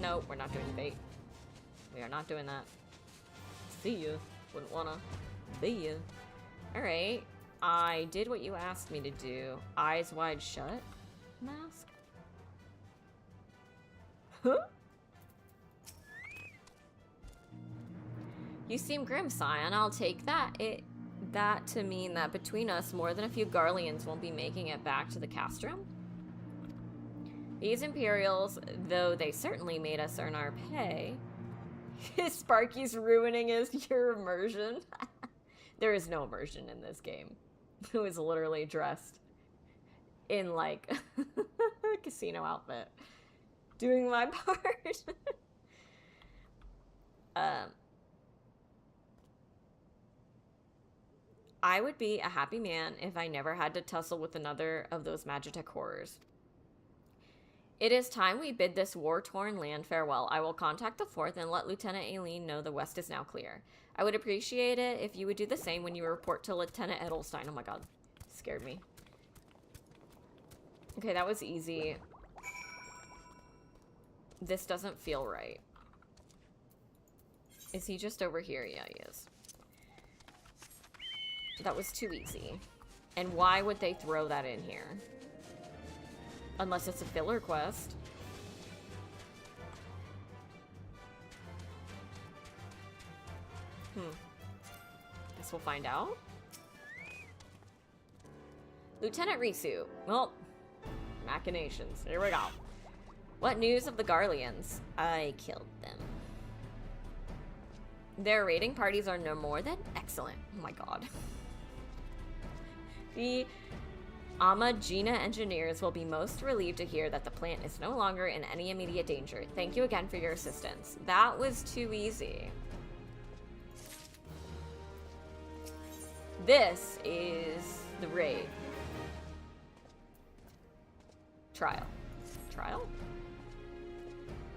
No, we're not doing bait. We are not doing that. See ya. Wouldn't wanna. See ya. Alright. I did what you asked me to do. Eyes wide shut. Mask? Huh? You seem grim, Scion. I'll take that. That to mean that between us, more than a few Garleans won't be making it back to the castrum? These Imperials, though they certainly made us earn our pay. Sparky's ruining your immersion. There is no immersion in this game. Who is literally dressed in like a casino outfit, doing my part. I would be a happy man if I never had to tussle with another of those Magitech horrors. It is time we bid this war-torn land farewell. I will contact the 4th and let Lieutenant Aileen know the west is now clear. I would appreciate it if you would do the same when you report to Lieutenant Edelstein. Oh my god. Scared me. Okay, that was easy. This doesn't feel right. Is he just over here? Yeah, he is. That was too easy. And why would they throw that in here? Unless it's a filler quest. Guess we'll find out. Lieutenant Risu. Well, machinations. Here we go. What news of the Garleans? I killed them. Their raiding parties are no more than excellent. Oh my god. The Amagina engineers will be most relieved to hear that the plant is no longer in any immediate danger. Thank you again for your assistance. That was too easy. This is the raid. Trial. Trial?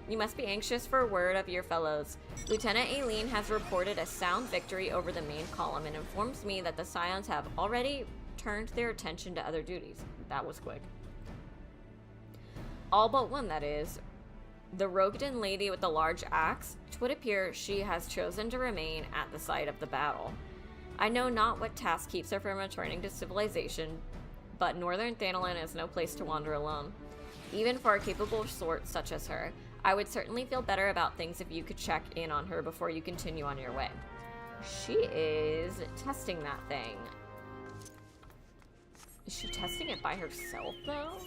You must be anxious for word of your fellows. Lieutenant Aileen has reported a sound victory over the main column and informs me that the Scions have already turned their attention to other duties. That was quick. All but one, that is. The Rogden lady with the large axe, it would appear she has chosen to remain at the site of the battle. I know not what task keeps her from returning to civilization, but Northern Thanalan is no place to wander alone. Even for a capable sort such as her, I would certainly feel better about things if you could check in on her before you continue on your way. She is testing that thing. Is she testing it by herself, though?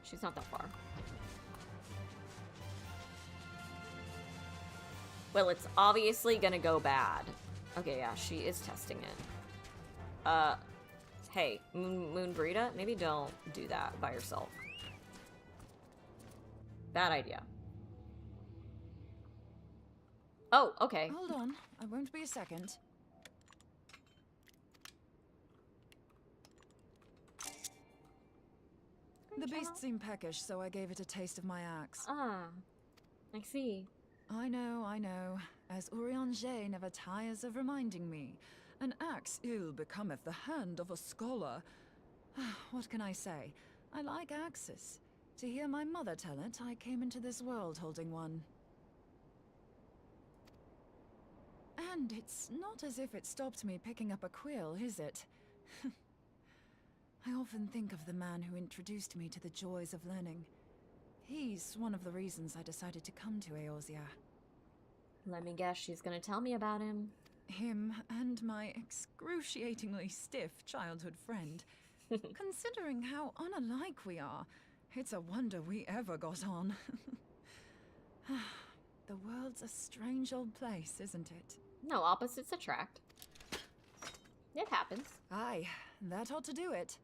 She's not that far. Well, it's obviously gonna go bad. Okay, yeah, she is testing it. Hey, Moon Brita, maybe don't do that by yourself. Bad idea. Oh, okay. Hold on, I won't be a second. The beast seemed peckish, so I gave it a taste of my axe. Ah, I see. I know. As Urianger never tires of reminding me, an axe ill becometh the hand of a scholar. What can I say? I like axes. To hear my mother tell it, I came into this world holding one. And it's not as if it stopped me picking up a quill, is it? I often think of the man who introduced me to the joys of learning. He's one of the reasons I decided to come to Eorzea. Let me guess, she's gonna tell me about him. Him and my excruciatingly stiff childhood friend. Considering how unalike we are, it's a wonder we ever got on. The world's a strange old place, isn't it? No, opposites attract. It happens. Aye, that ought to do it.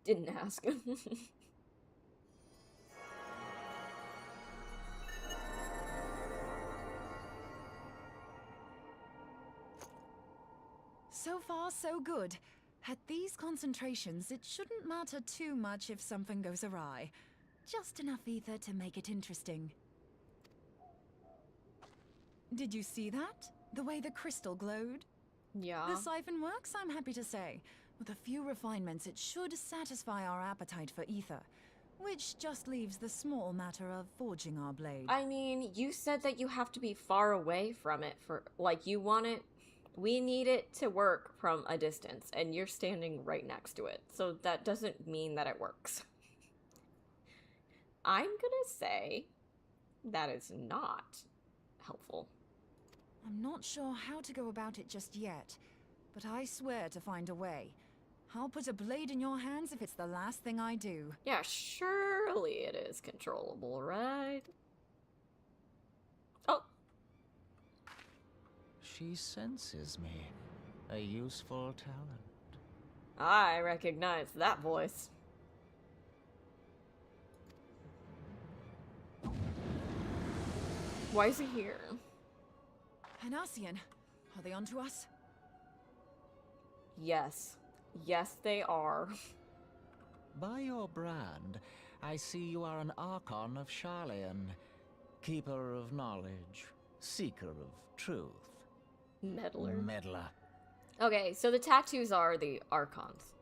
Didn't ask. So far, so good. At these concentrations, it shouldn't matter too much if something goes awry. Just enough ether to make it interesting. Did you see that? The way the crystal glowed? Yeah. The siphon works, I'm happy to say. With a few refinements, it should satisfy our appetite for ether. Which just leaves the small matter of forging our blade. I mean, you said that you have to be far away from it for, like, you want it. We need it to work from a distance, and you're standing right next to it. So that doesn't mean that it works. I'm gonna say that is not helpful. I'm not sure how to go about it just yet, but I swear to find a way. I'll put a blade in your hands if it's the last thing I do. Yeah, surely it is controllable, right? Oh. She senses me. A useful talent. I recognize that voice. Why is he here? An Ascian. Are they onto us? Yes. Yes, they are. By your brand, I see you are an Archon of Sharlayan. Keeper of knowledge. Seeker of truth. Meddler. Meddler. Okay, so the tattoos are the Archons.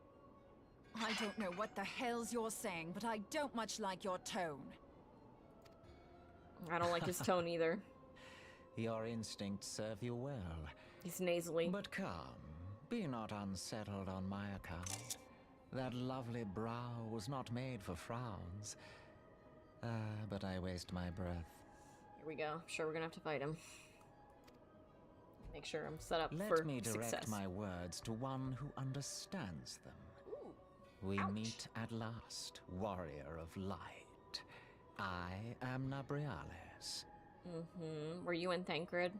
I don't know what the hell's you're saying, but I don't much like your tone. I don't like his tone either. Your instincts serve you well. He's nasally. But come, be not unsettled on my account. That lovely brow was not made for frowns. But I waste my breath. Here we go. I'm sure we're gonna have to fight him. Make sure I'm set up for Let me direct success. my words to one who understands them. Ooh, We ouch. meet at last, warrior of light. I am Nabriales. Were you in Thancred?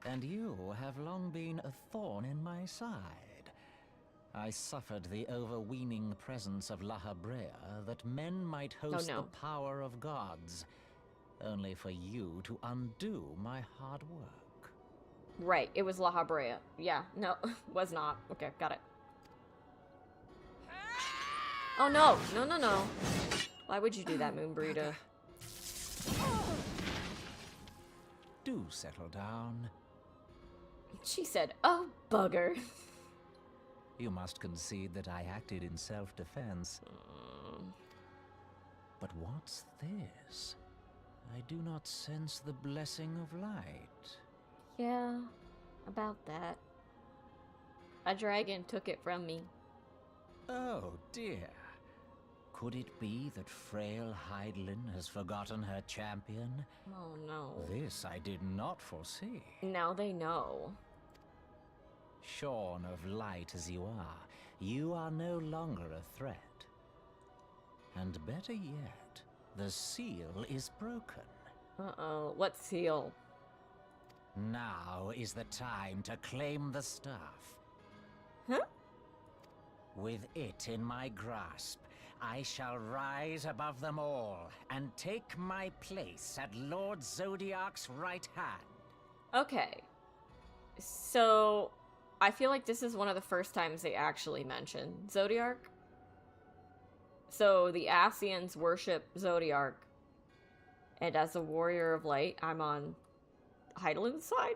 And you have long been a thorn in my side. I suffered the overweening presence of La Habrea that men might host no. the power of gods, only for you to undo my hard work. Right, it was La Habrea. Yeah, no, was not. Okay, got it. Oh no, no. Why would you do that, Moon Burrito? Do settle down. She said, oh, bugger. You must concede that I acted in self-defense. But what's this? I do not sense the blessing of light. Yeah, about that. A dragon took it from me. Oh dear. Could it be that frail Hydaelyn has forgotten her champion? Oh no. This I did not foresee. Now they know. Shorn of light as you are no longer a threat. And better yet, the seal is broken. Uh-oh, what seal? Now is the time to claim the staff. Huh? With it in my grasp, I shall rise above them all and take my place at Lord Zodiac's right hand. Okay. So, I feel like this is one of the first times they actually mention Zodiac. So, the Ascians worship Zodiac. And as a warrior of light, I'm on Hydaelyn's side?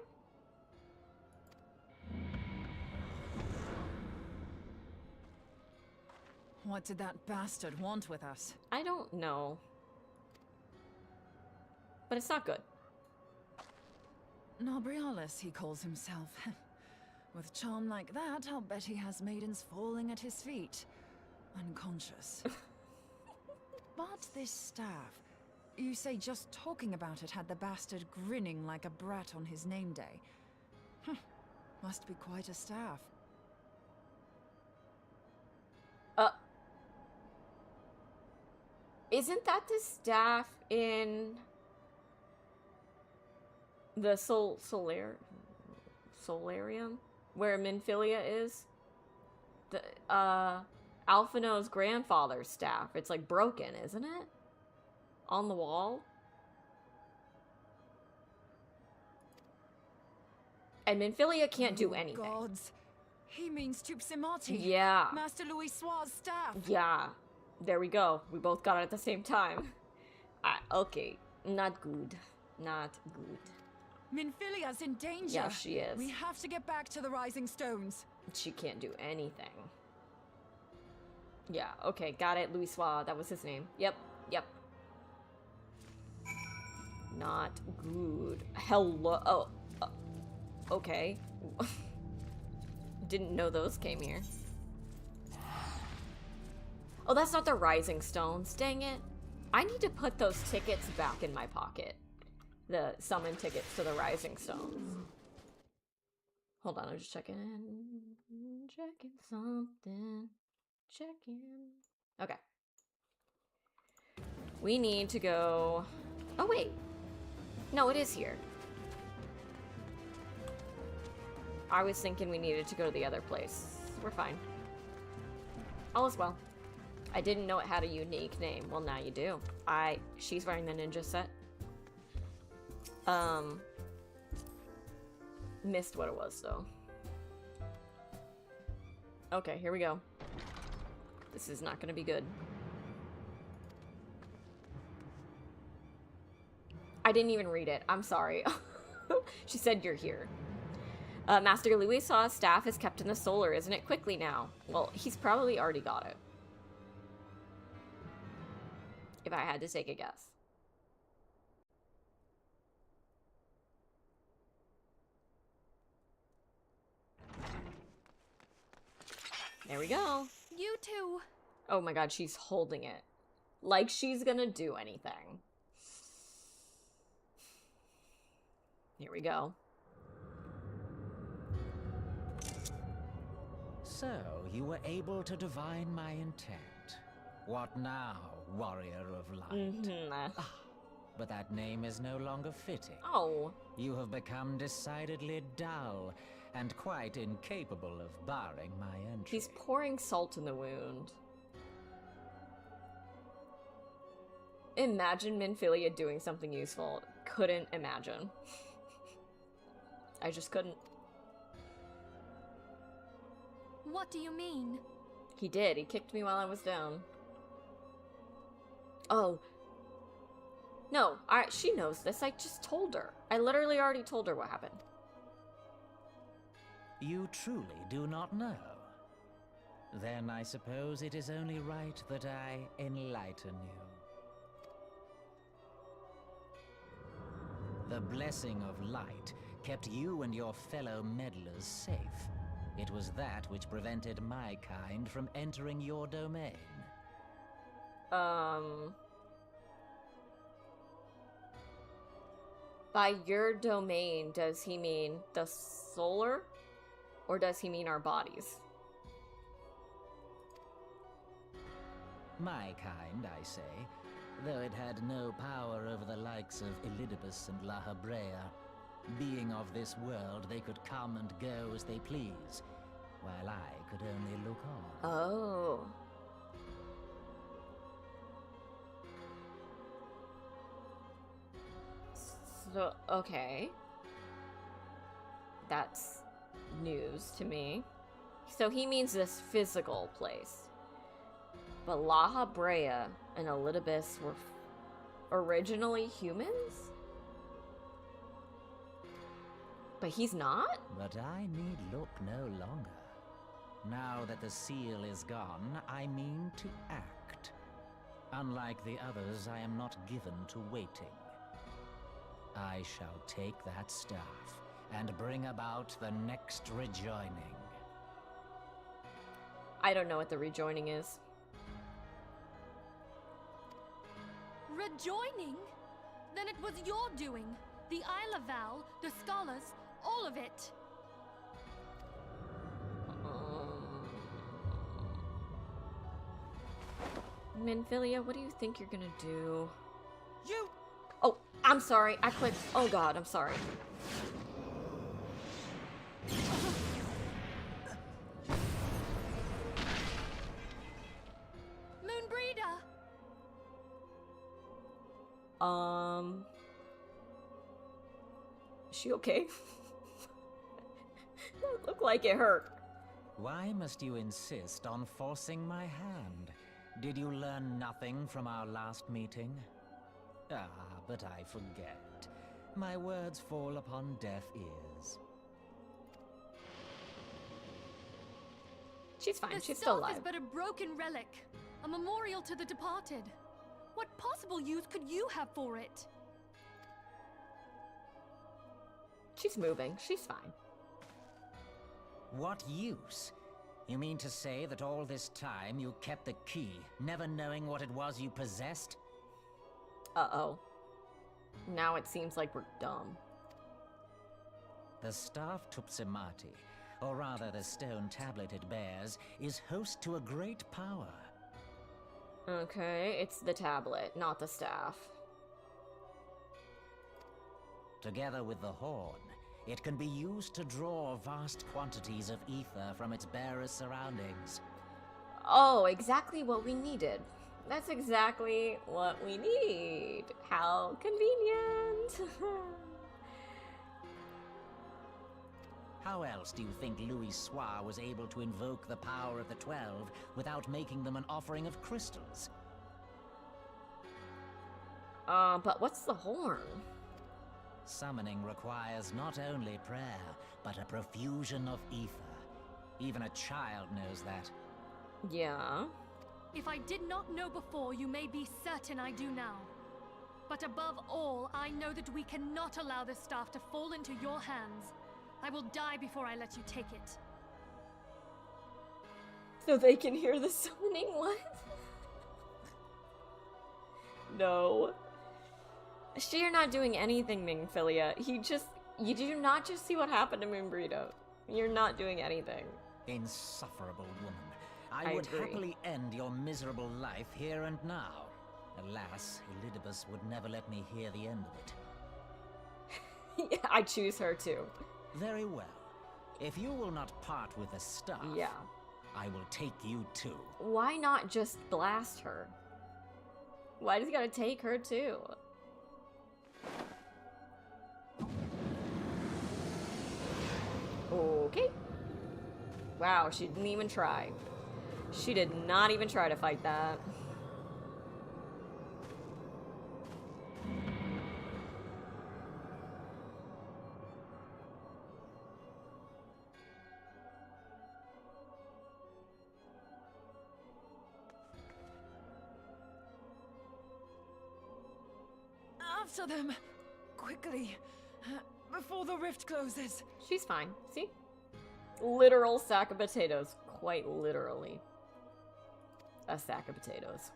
What did that bastard want with us? I don't know. But it's not good. Nobrialis, he calls himself. With charm like that, I'll bet he has maidens falling at his feet. Unconscious. But this staff, you say just talking about it had the bastard grinning like a brat on his name day. Must be quite a staff. Isn't that the staff in the Solarium? Where Minfilia is? The, Alphino's grandfather's staff. It's like broken, isn't it? On the wall? And Minfilia can't do anything. Gods. He means Tupsimati. Yeah. Master Louis Soir's staff. Yeah. There we go. We both got it at the same time. Okay. Not good. Not good. Minfilia's in danger. Yeah, she is. We have to get back to the Rising Stones. She can't do anything. Yeah, okay, got it. Louis Soir, that was his name. Yep, yep. Not good. Hello. Oh, okay. Didn't know those came here. Oh, that's not the Rising Stones. Dang it. I need to put those tickets back in my pocket. The summon tickets to the Rising Stones. Hold on, I'm just checking in. Checking something. Checking. Okay. We need to go... Oh, wait. No, it is here. I was thinking we needed to go to the other place. We're fine. All is well. I didn't know it had a unique name. Well, now you do. She's wearing the ninja set. Missed what it was, though. Okay, here we go. This is not gonna be good. I didn't even read it. I'm sorry. She said you're here. Master Louis Soir's staff is kept in the solar, isn't it? Quickly now. Well, he's probably already got it. If I had to take a guess. There we go. You too. Oh my god, she's holding it. Like she's gonna do anything. Here we go. So, you were able to divine my intent. What now, warrior of light? But that name is no longer fitting. Oh. You have become decidedly dull and quite incapable of barring my entry. He's pouring salt in the wound. Imagine Minfilia doing something useful. Couldn't imagine. I just couldn't. What do you mean? He did. He kicked me while I was down. Oh. No, she knows this. I just told her. I literally already told her what happened. You truly do not know? Then I suppose it is only right that I enlighten you. The blessing of light kept you and your fellow meddlers safe. It was that which prevented my kind from entering your domain. By your domain, does he mean the solar? Or does he mean our bodies? My kind, I say, though it had no power over the likes of Elidibus and La Habrea. Being of this world, they could come and go as they please, while I could only look on. Oh. So, okay. That's news to me. So he means this physical place. But La Habrea and Elidibus were originally humans? But he's not? But I need look no longer. Now that the seal is gone, I mean to act. Unlike the others, I am not given to waiting. I shall take that staff and bring about the next rejoining. I don't know what the rejoining is. Rejoining? Then it was your doing. The Isle of Val, the scholars, all of it. Minfilia, what do you think you're gonna do? You... Oh, I'm sorry. I clicked. Oh god, I'm sorry. Moonbreeder! Is she okay? That looked like it hurt. Why must you insist on forcing my hand? Did you learn nothing from our last meeting? Ah, but I forget. My words fall upon deaf ears. She's fine. The She's still staff alive. is but a broken relic, a memorial to the departed. What possible use could you have for it? She's moving. She's fine. What use? You mean to say that all this time you kept the key, never knowing what it was you possessed? Uh-oh. Now it seems like we're dumb. The staff Tupsimati, or rather the stone tablet it bears, is host to a great power. Okay, it's the tablet, not the staff. Together with the horn, it can be used to draw vast quantities of ether from its bearer's surroundings. Oh, exactly what we needed. That's exactly what we need. How convenient. How else do you think Louis Soir was able to invoke the power of the 12 without making them an offering of crystals? But what's the horn? Summoning requires not only prayer, but a profusion of ether. Even a child knows that. Yeah. If I did not know before, you may be certain I do now. But above all, I know that we cannot allow this staff to fall into your hands. I will die before I let you take it. So they can hear the summoning? What? No. You're not doing anything, Minfilia. You do not just see what happened to Moonbreeder. You're not doing anything. Insufferable woman. I I would agree. happily end your miserable life here and now. Alas, Elidibus would never let me hear the end of it. Yeah, I choose her too. Very well. If you will not part with the stuff, Yeah. I will take you too. Why not just blast her? Why does he gotta take her too? Okay. Wow, she didn't even try. She did not even try to fight that. After them! Quickly! Before the rift closes! She's fine. See? Literal sack of potatoes. Quite literally. A sack of potatoes.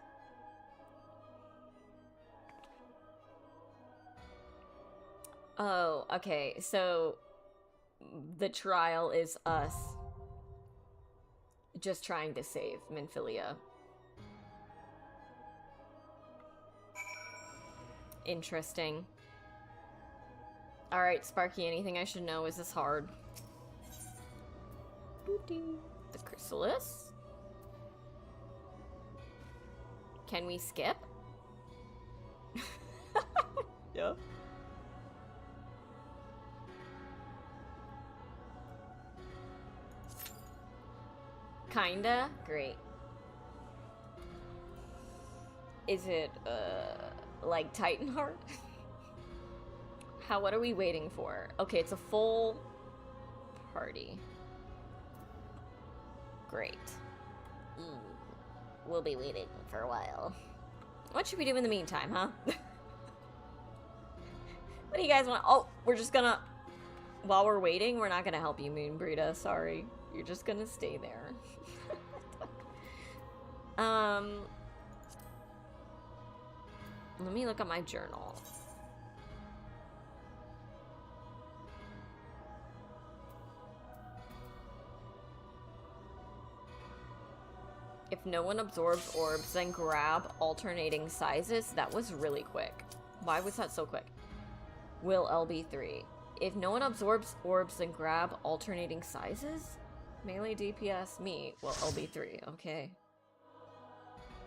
Oh, okay. So the trial is us just trying to save Minfilia. Interesting. Alright, Sparky, anything I should know? Is this hard? The chrysalis? Can we skip? Yeah. Kinda? Great. Is it, like Titanheart? What are we waiting for? Okay, it's a full party. Great. We'll be waiting for a while. What should we do in the meantime, huh? What do you guys want? Oh, we're just gonna... While we're waiting, we're not gonna help you, Moonbrita. Sorry. You're just gonna stay there. Let me look at my journal. If no one absorbs orbs, then grab alternating sizes. That was really quick. Why was that so quick? Will LB3. If no one absorbs orbs, then grab alternating sizes? Melee DPS, me. Well, LB3. Okay.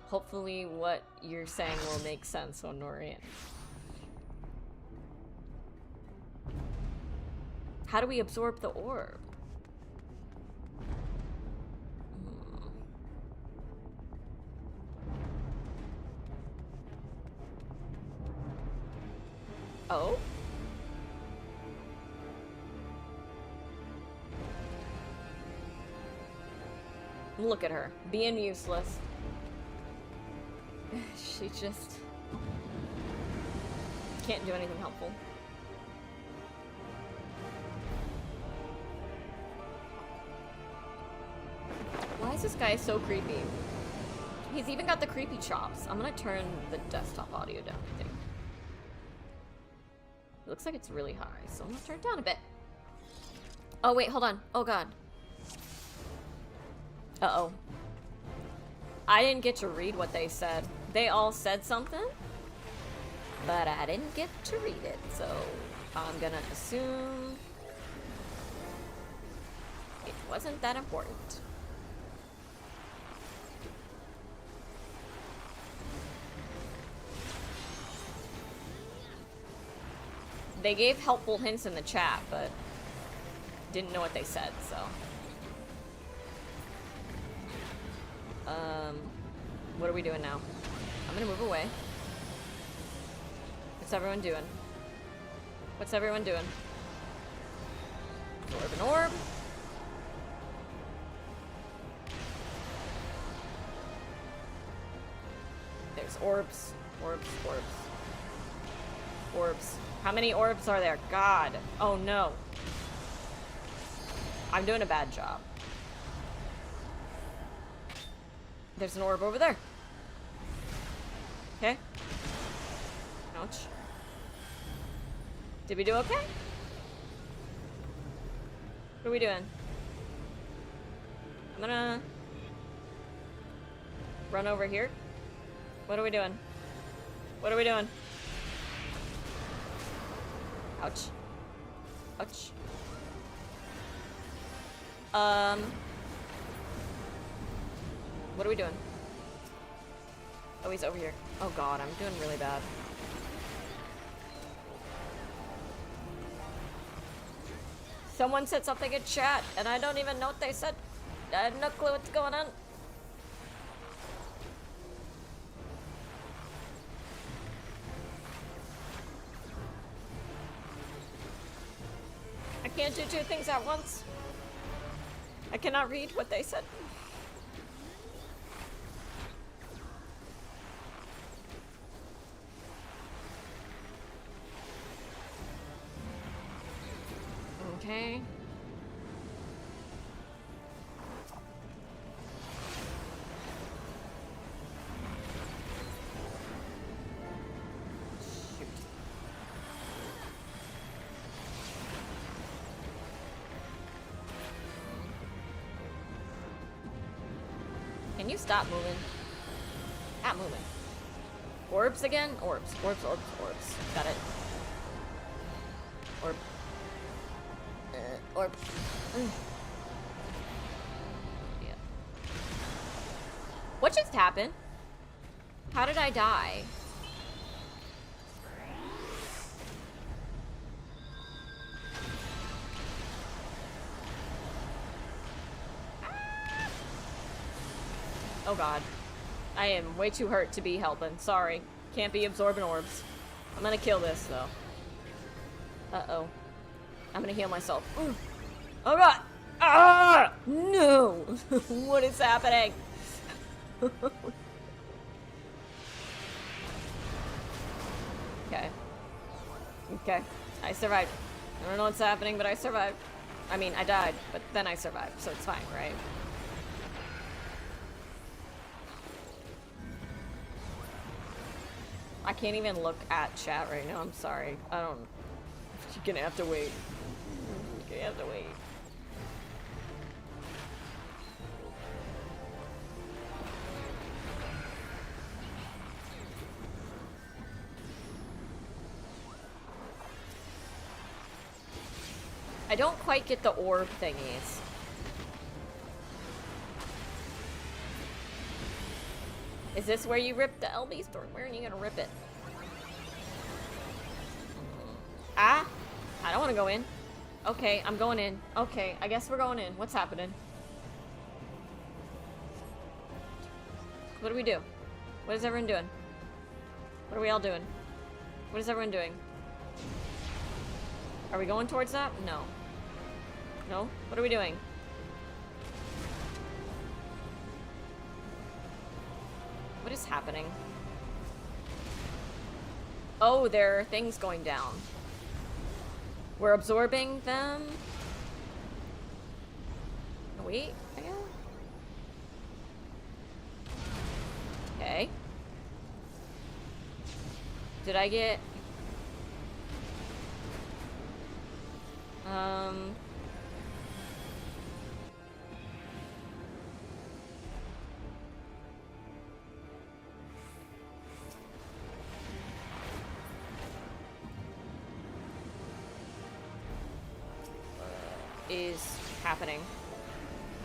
Hopefully what you're saying will make sense when we're in. How do we absorb the orb? Oh? Look at her, being useless. She just can't do anything helpful. Why is this guy so creepy? He's even got the creepy chops. I'm gonna turn the desktop audio down, I think. It looks like it's really high, so I'm gonna turn it down a bit. Oh, wait, hold on. Oh, God. Uh-oh. I didn't get to read what they said. They all said something, but I didn't get to read it, so I'm gonna assume it wasn't that important. They gave helpful hints in the chat, but didn't know what they said, so. What are we doing now? I'm gonna move away. What's everyone doing? What's everyone doing? Orb and orb. There's orbs. Orbs, orbs. Orbs. How many orbs are there? God. Oh no. I'm doing a bad job. There's an orb over there. Okay. Ouch. Did we do okay? What are we doing? I'm gonna run over here. What are we doing? What are we doing? Ouch. Ouch. What are we doing? Oh, he's over here. Oh god, I'm doing really bad. Someone said something in chat, and I don't even know what they said. I have no clue what's going on. I can't do two things at once. I cannot read what they said. Okay. Shoot. Can you stop moving? Stop moving. Orbs again? Orbs, orbs, orbs, orbs. Got it. Orb. Yeah. What just happened? How did I die? Oh god. I am way too hurt to be helping. Sorry. Can't be absorbing orbs. I'm gonna kill this, though. Uh-oh. I'm gonna heal myself. Ooh. Oh god! Ah! No! What is happening? Okay. Okay. I survived. I don't know what's happening, but I survived. I mean, I died, but then I survived, so it's fine, right? I can't even look at chat right now. I'm sorry. I don't... You're gonna have to wait. You're gonna have to wait. I don't quite get the orb thingies. Is this where you rip the L beast, or where are you gonna rip it? Ah! I don't want to go in. Okay, I'm going in. Okay, I guess we're going in. What's happening? What do we do? What is everyone doing? What are we all doing? What is everyone doing? Are we going towards that? No. No? What are we doing? What is happening? Oh, there are things going down. We're absorbing them. Wait, I guess. Okay. Did I get... is happening.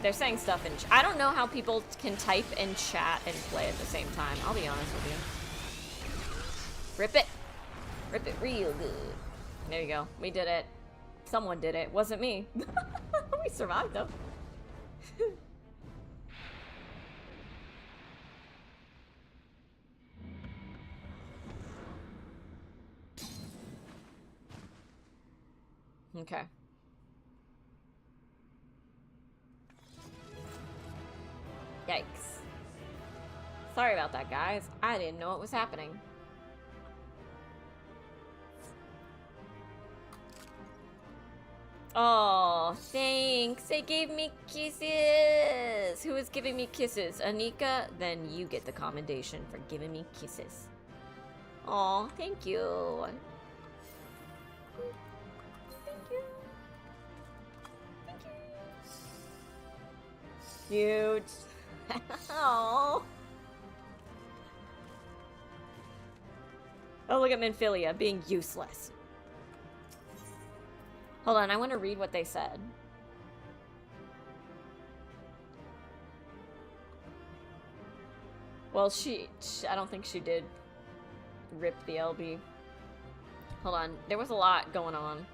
They're saying stuff in I don't know how people can type and chat and play at the same time. I'll be honest with you. Rip it. Rip it real good. There you go. We did it. Someone did it. Wasn't me. We survived though. Okay. Yikes. Sorry about that, guys. I didn't know what was happening. Oh, thanks. They gave me kisses. Who is giving me kisses? Anika? Then you get the commendation for giving me kisses. Oh, thank you. Thank you. Thank you. Cute. Oh. Oh, look at Minfilia being useless. Hold on, I want to read what they said. Well, I don't think she did rip the LB. Hold on, there was a lot going on.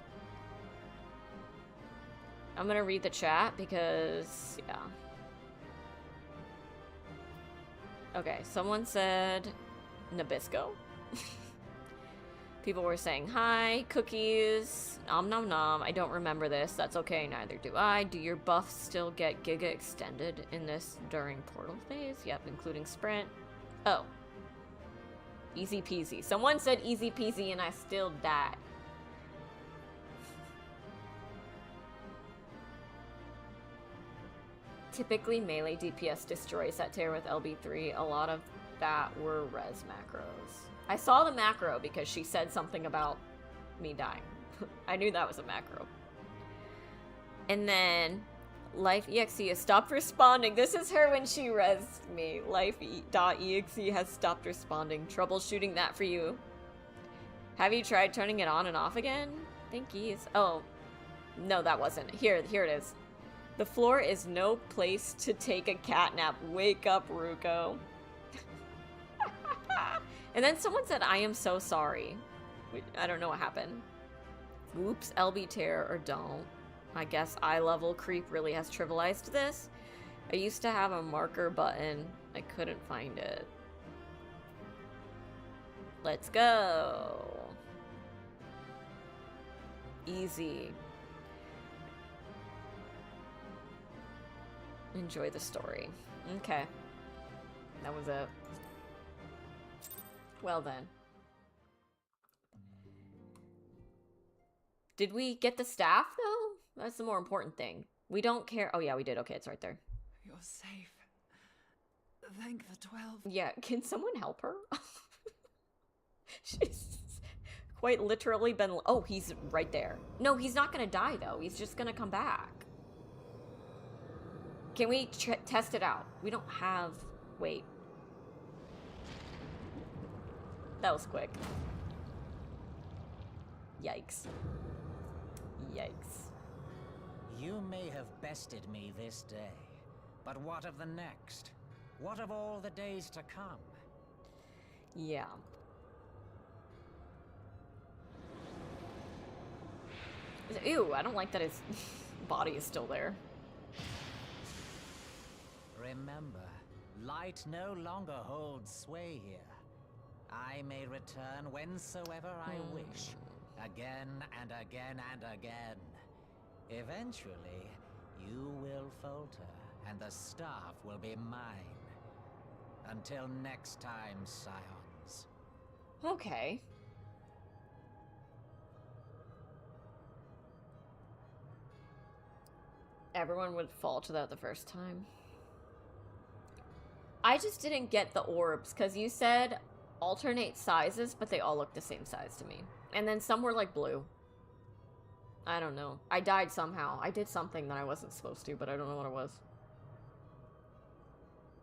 I'm gonna read the chat because, yeah. Okay, someone said Nabisco. People were saying hi, cookies, nom nom nom. I don't remember this. That's okay, neither do I. Do your buffs still get Giga extended in this during portal phase? Yep, including sprint. Oh. Easy peasy. Someone said easy peasy and I still died. Typically, melee DPS destroys that tier with LB3. A lot of that were res macros. I saw the macro because she said something about me dying. I knew that was a macro. And then Life.exe has stopped responding. This is her when she rezzed me. Life.exe has stopped responding. Troubleshooting that for you. Have you tried turning it on and off again? Thankies. Oh, no, that wasn't. Here it is. The floor is no place to take a cat nap. Wake up, Ruko. And then someone said, I am so sorry. I don't know what happened. Oops, LB tear or don't. I guess eye level creep really has trivialized this. I used to have a marker button. I couldn't find it. Let's go. Easy. Enjoy the story. Okay. That was it. Well then. Did we get the staff though? That's the more important thing. We don't care. Oh yeah, we did. Okay, it's right there. You're safe. Thank the 12. Yeah, can someone help her? She's quite literally been... Oh, he's right there. No, he's not gonna die though. He's just gonna come back. Can we test it out? We don't have... Wait. That was quick. Yikes. Yikes. You may have bested me this day, but what of the next? What of all the days to come? Yeah. Ew, I don't like that his body is still there. Remember, light no longer holds sway here. I may return whensoever I wish, again and again and again. Eventually, you will falter, and the staff will be mine. Until next time, scions. Okay. Everyone would fall to that the first time. I just didn't get the orbs, because you said alternate sizes, but they all look the same size to me. And then some were like blue. I don't know. I died somehow. I did something that I wasn't supposed to, but I don't know what it was.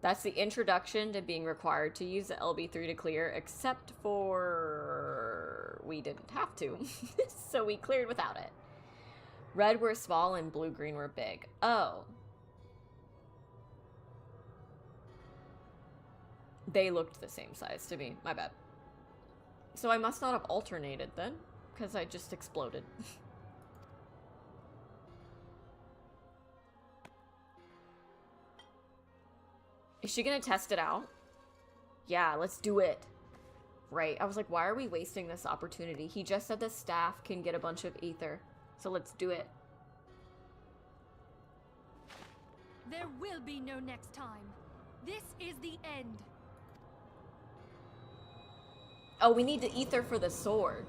That's the introduction to being required to use the LB3 to clear, except for... we didn't have to. So we cleared without it. Red were small and blue-green were big. Oh. They looked the same size to me. My bad. So I must not have alternated then, because I just exploded. Is she gonna test it out? Yeah, let's do it. Right, I was like, why are we wasting this opportunity? He just said the staff can get a bunch of ether. So let's do it. There will be no next time. This is the end. Oh, we need the ether for the sword.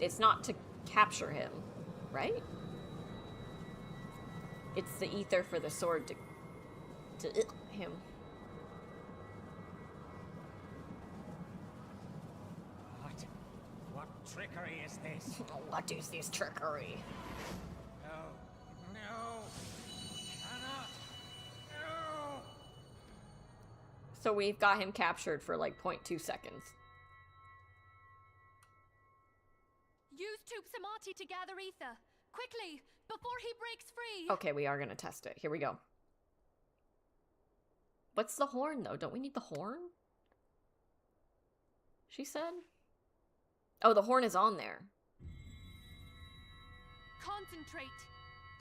It's not to capture him, right? It's the ether for the sword to him. What trickery is this? What is this trickery? No, cannot, no. So we've got him captured for like 0.2 seconds. Use Tube Samadhi to gather ether. Quickly, before he breaks free. Okay, we are gonna test it. Here we go. What's the horn, though? Don't we need the horn? She said? Oh, the horn is on there. Concentrate.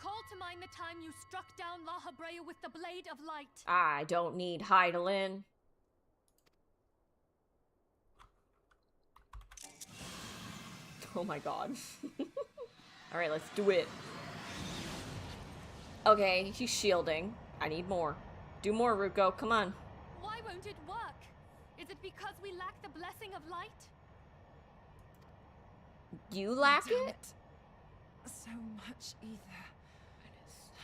Call to mind the time you struck down La Habrea with the Blade of Light. I don't need Heidelin. Oh my god. Alright, let's do it. Okay, he's shielding. I need more. Do more, Ruko. Come on. Why won't it work? Is it because we lack the blessing of light? You lack Damn it? So much ether.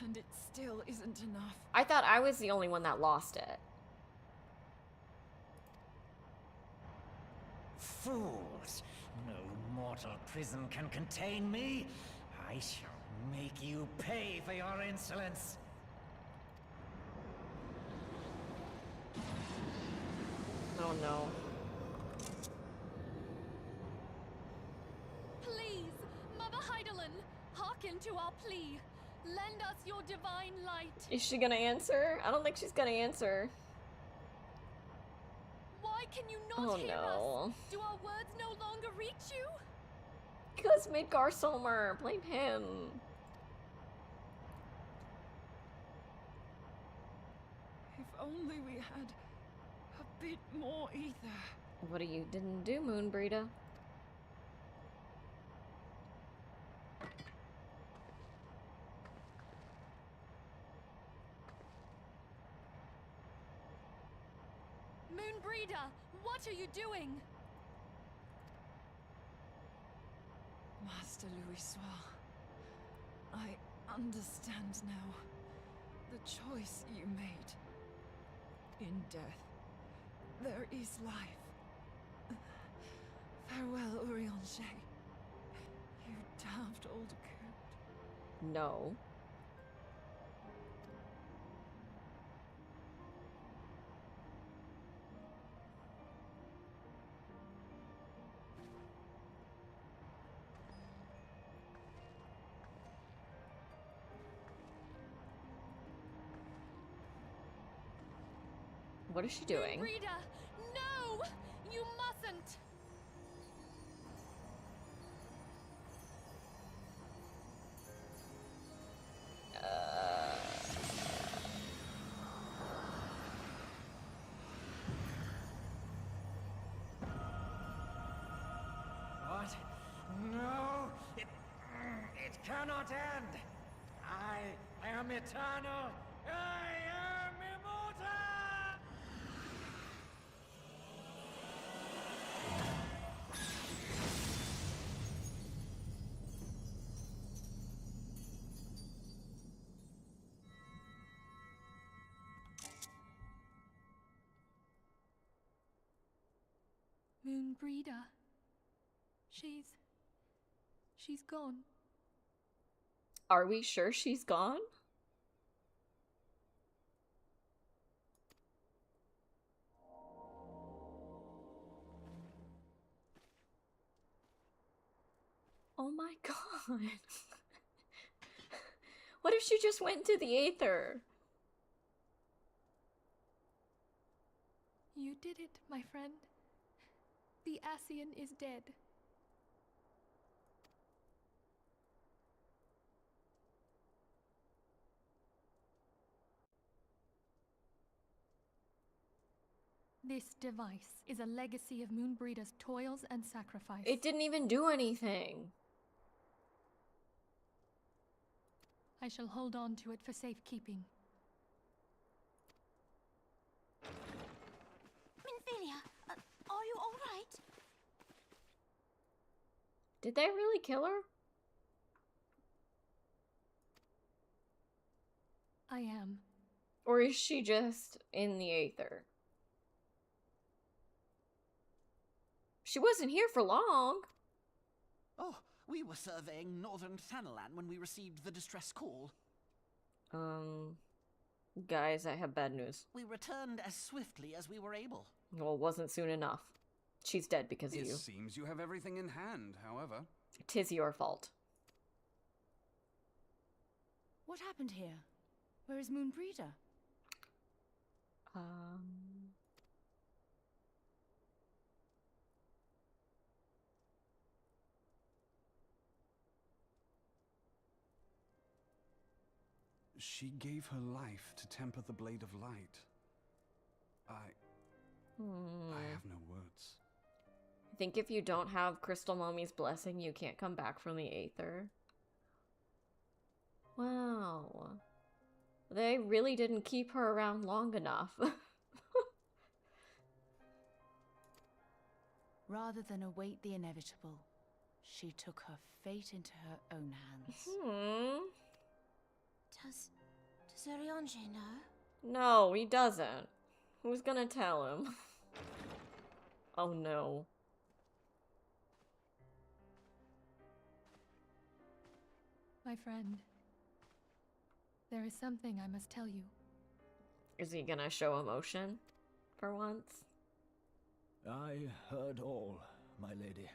And it still isn't enough. I thought I was the only one that lost it. Fools! No mortal prison can contain me. I shall make you pay for your insolence. Oh no. Please, my Hearken to our plea. Lend us your divine light. Is she gonna answer? I don't think she's gonna answer. Why can you not hear no. us? Do our words no longer reach you? Because Midgar Somer, blame him. If only we had a bit more ether. What you didn't do, Moonbreeder? Moonbreeder, what are you doing? Master Louis Soir, I understand now the choice you made. In death, there is life. Farewell, Urianger. You damned old coot. No. What is she doing? Moonbreeder, no! You mustn't! What? No! It cannot end! I am eternal! I am immortal! Moonbreeder. She's gone. Are we sure she's gone? Oh my god. What if she just went into the Aether? You did it, my friend. The Ascian is dead. This device is a legacy of Moonbreeder's toils and sacrifice. It didn't even do anything. I shall hold on to it for safekeeping. Minfilia, are you all right? Did they really kill her? I am. Or is she just in the Aether? She wasn't here for long. Oh, we were surveying northern Thanalan when we received the distress call. Guys, I have bad news. We returned as swiftly as we were able. Well, it wasn't soon enough. She's dead because of It you. seems you have everything in hand, however. 'Tis your fault. What happened here? Where is Moonbreeder? She gave her life to temper the Blade of Light. I have no words. I think if you don't have Crystal Mommy's blessing, you can't come back from the Aether. Wow. They really didn't keep her around long enough. Rather than await the inevitable, she took her fate into her own hands. Does Urianger know? No, he doesn't. Who's gonna tell him? Oh no. My friend, there is something I must tell you. Is he gonna show emotion? For once? I heard all, my lady.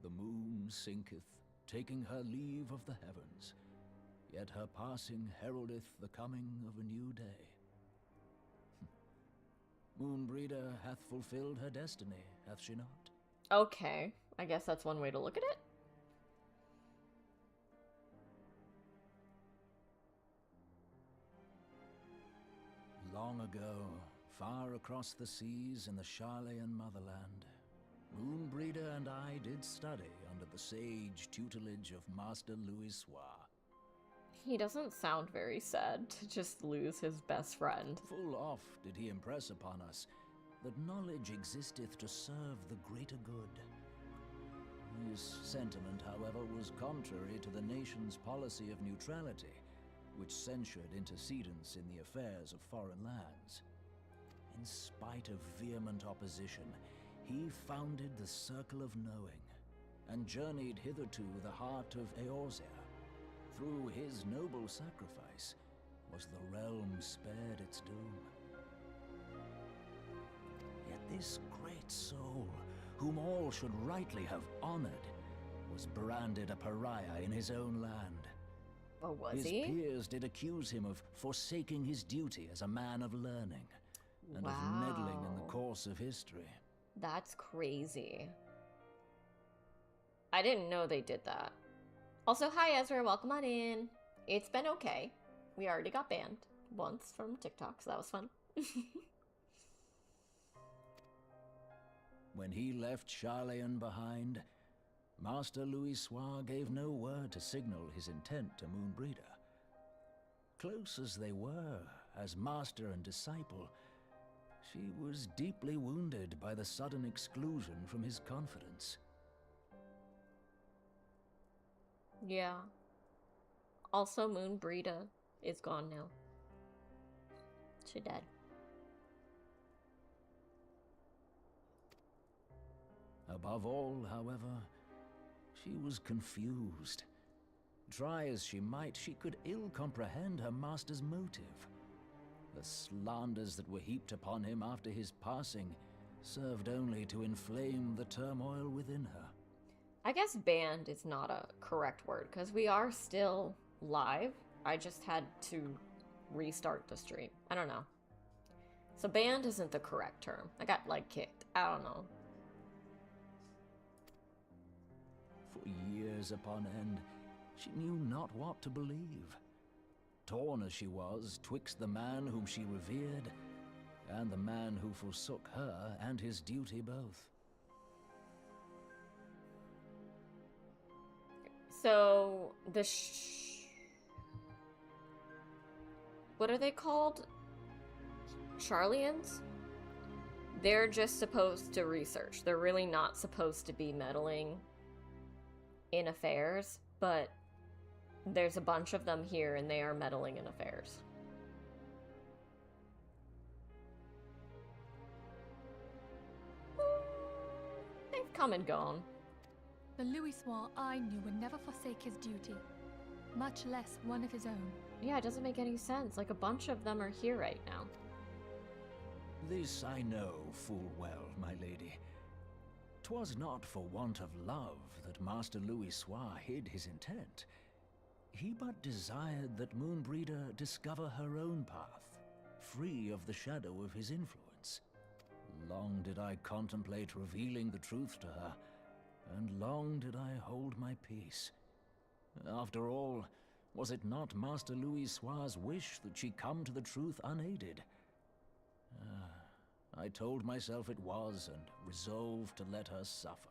The moon sinketh, taking her leave of the heavens. Yet her passing heraldeth the coming of a new day. Moonbreeder hath fulfilled her destiny, hath she not? Okay, I guess that's one way to look at it. Long ago, far across the seas in the Charlayan motherland, Moonbreeder and I did study under the sage tutelage of Master Louis Soir. He doesn't sound very sad to just lose his best friend. Full oft did he impress upon us that knowledge existeth to serve the greater good. This sentiment, however, was contrary to the nation's policy of neutrality, which censured intercedence in the affairs of foreign lands. In spite of vehement opposition, he founded the Circle of Knowing, and journeyed hither to the heart of Eorzea. Through his noble sacrifice was the realm spared its doom. Yet this great soul, whom all should rightly have honored, was branded a pariah in his own land. Or was his he? peers did accuse him of forsaking his duty as a man of learning, and of meddling in the course of history. That's crazy. I didn't know they did that. Also, hi Ezra, welcome on in. It's been okay. We already got banned once from TikTok, so that was fun. When he left Charlayan behind, Master Louis Soir gave no word to signal his intent to Moonbreeder. Close as they were, as master and disciple, she was deeply wounded by the sudden exclusion from his confidence. Yeah. Also, Moonbreeder is gone now. She dead. Above all, however, she was confused. Try as she might, she could ill comprehend her master's motive. The slanders that were heaped upon him after his passing served only to inflame the turmoil within her. I guess banned is not a correct word, because we are still live. I just had to restart the stream. I don't know. So banned isn't the correct term. I got, like, kicked. I don't know. For years upon end, she knew not what to believe. Torn as she was twixt the man whom she revered, and the man who forsook her and his duty both. So, the what are they called? Charlians? They're just supposed to research. They're really not supposed to be meddling in affairs, but there's a bunch of them here and they are meddling in affairs. They've come and gone. The Louis Soir I knew would never forsake his duty, much less one of his own. Yeah, it doesn't make any sense. Like, a bunch of them are here right now. This I know full well, my lady. 'Twas not for want of love that Master Louis Soir hid his intent. He but desired that Moonbreeder discover her own path, free of the shadow of his influence. Long did I contemplate revealing the truth to her, and long did I hold my peace. After all, was it not Master Louis Soir's wish that she come to the truth unaided? I told myself it was, and resolved to let her suffer.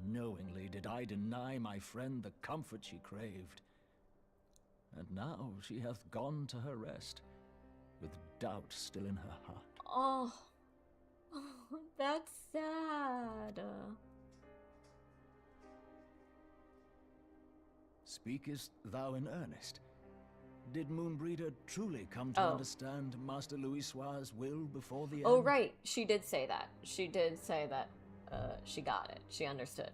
Knowingly did I deny my friend the comfort she craved. And now she hath gone to her rest, with doubt still in her heart. Oh, that's sad. Speakest thou in earnest? Did Moonbreeder truly come to understand Master Louis Soir's will before the end? Oh, right. She did say that. She did say that she got it. She understood.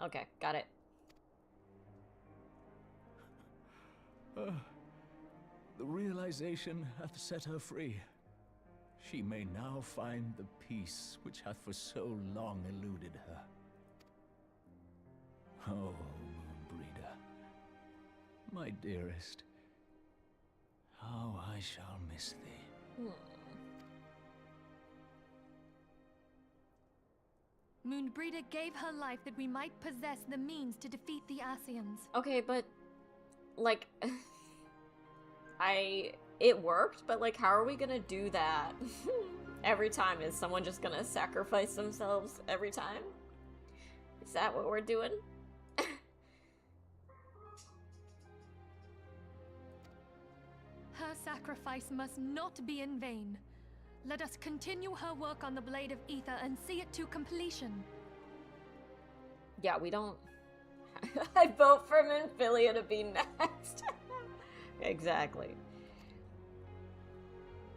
Okay, got it. The realization hath set her free. She may now find the peace which hath for so long eluded her. Oh, Moonbreeder, my dearest, how I shall miss thee. Moonbreeder gave her life that we might possess the means to defeat the Asians. Okay, but like it worked, but like how are we gonna do that every time? Is someone just gonna sacrifice themselves every time? Is that what we're doing? Her sacrifice must not be in vain. Let us continue her work on the Blade of Ether and see it to completion. Yeah, we don't... I vote for Minfilia to be next. Exactly.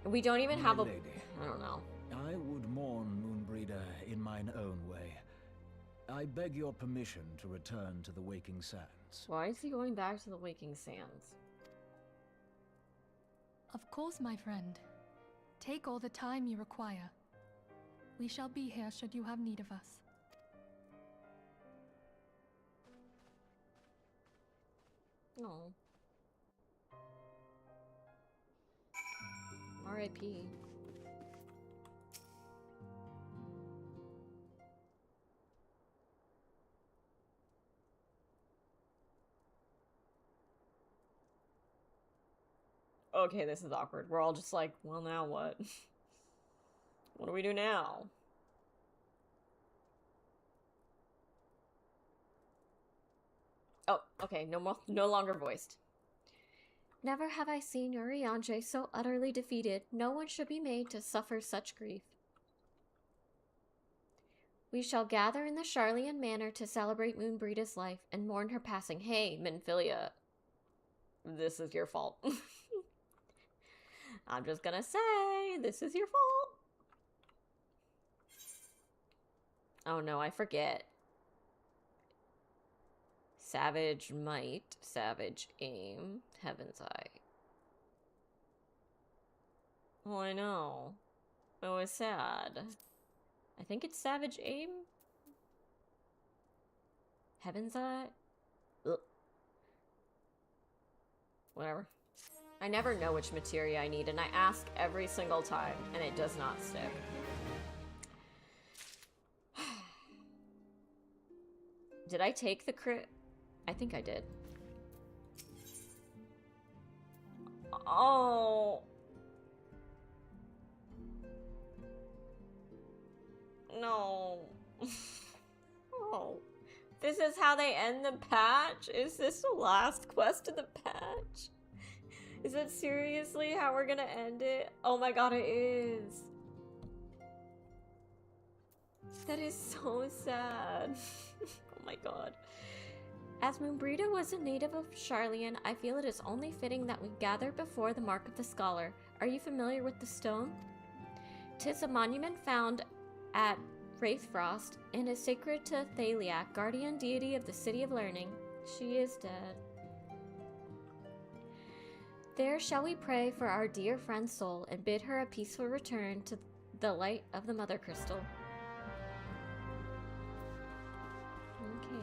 We don't even have a... Lady, I don't know. I would mourn Moonbreeder in mine own way. I beg your permission to return to the Waking Sands. Why is he going back to the Waking Sands? Of course, my friend. Take all the time you require. We shall be here should you have need of us. Oh. R.I.P. Okay, this is awkward. We're all just like, well, now what? What do we do now? Oh, okay, no longer voiced. Never have I seen Urianger so utterly defeated. No one should be made to suffer such grief. We shall gather in the Charlian Manor to celebrate Moonbreeda's life and mourn her passing. Hey, Minfilia, this is your fault. I'm just gonna say, this is your fault. Oh no, I forget. Savage Might, Savage Aim, Heaven's Eye. Oh, I know. It was sad. I think it's Savage Aim? Heaven's Eye? Ugh. Whatever. I never know which materia I need, and I ask every single time, and it does not stick. Did I take the crit? I think I did. Oh. No. Oh. This is how they end the patch? Is this the last quest of the patch? Is it seriously how we're gonna end it? Oh my god, it is. That is so sad. Oh my god. As Moonbreeda was a native of Charlian, I feel it is only fitting that we gather before the Mark of the Scholar. Are you familiar with the stone? 'Tis a monument found at Wraithfrost and is sacred to Thaliak, guardian deity of the City of Learning. She is dead. There shall we pray for our dear friend's soul and bid her a peaceful return to the light of the Mother Crystal. Okay.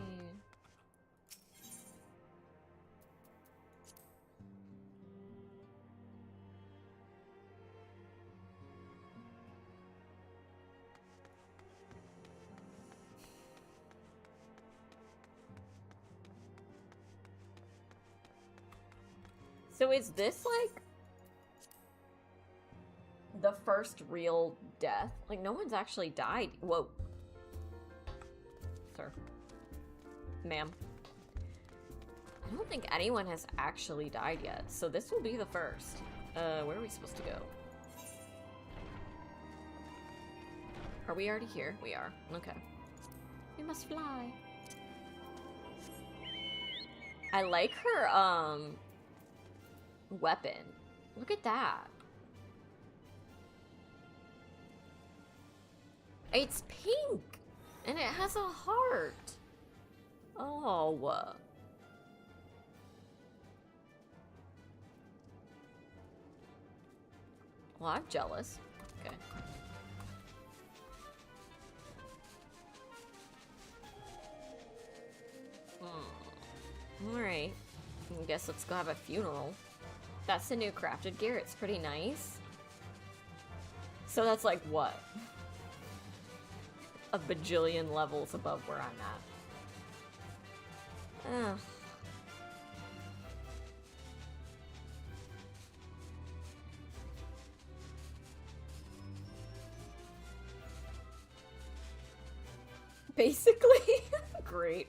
So is this like the first real death? Like no one's actually died. Whoa. Sir. Ma'am. I don't think anyone has actually died yet, so this will be the first. Where are we supposed to go? Are we already here? We are. Okay. We must fly. I like her, weapon. Look at that. It's pink and it has a heart. Oh. Well, I'm jealous. Okay. Alright. I guess let's go have a funeral. That's the new crafted gear. It's pretty nice. So that's like what? A bajillion levels above where I'm at. Ugh. Basically. Great.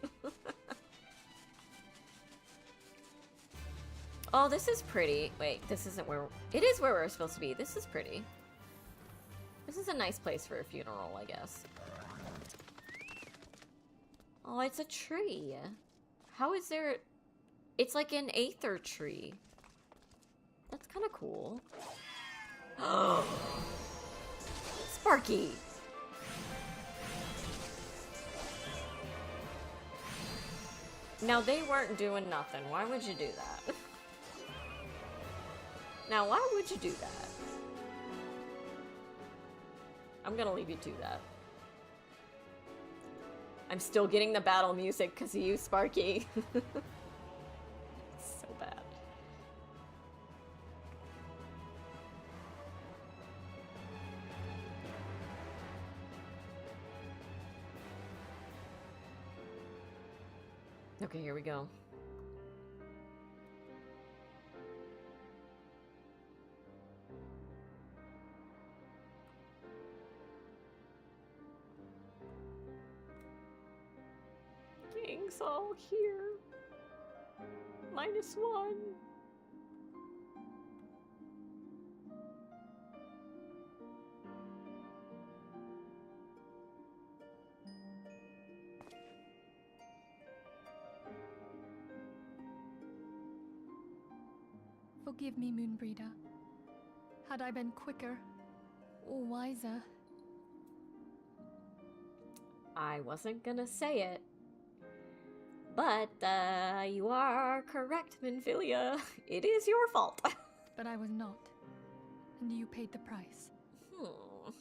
Oh, this is pretty. Wait, this isn't where... It is where we're supposed to be. This is pretty. This is a nice place for a funeral, I guess. Oh, it's a tree. How is there... It's like an aether tree. That's kind of cool. Sparky! Now, they weren't doing nothing. Why would you do that? Now, why would you do that? I'm gonna leave you to that. I'm still getting the battle music because of you, Sparky. So bad. Okay, here we go. Gang's all here. -1. Forgive me, Moonbreeder. Had I been quicker or wiser. I wasn't gonna say it. But, you are correct, Minfilia. It is your fault. But I was not. And you paid the price. Hmm.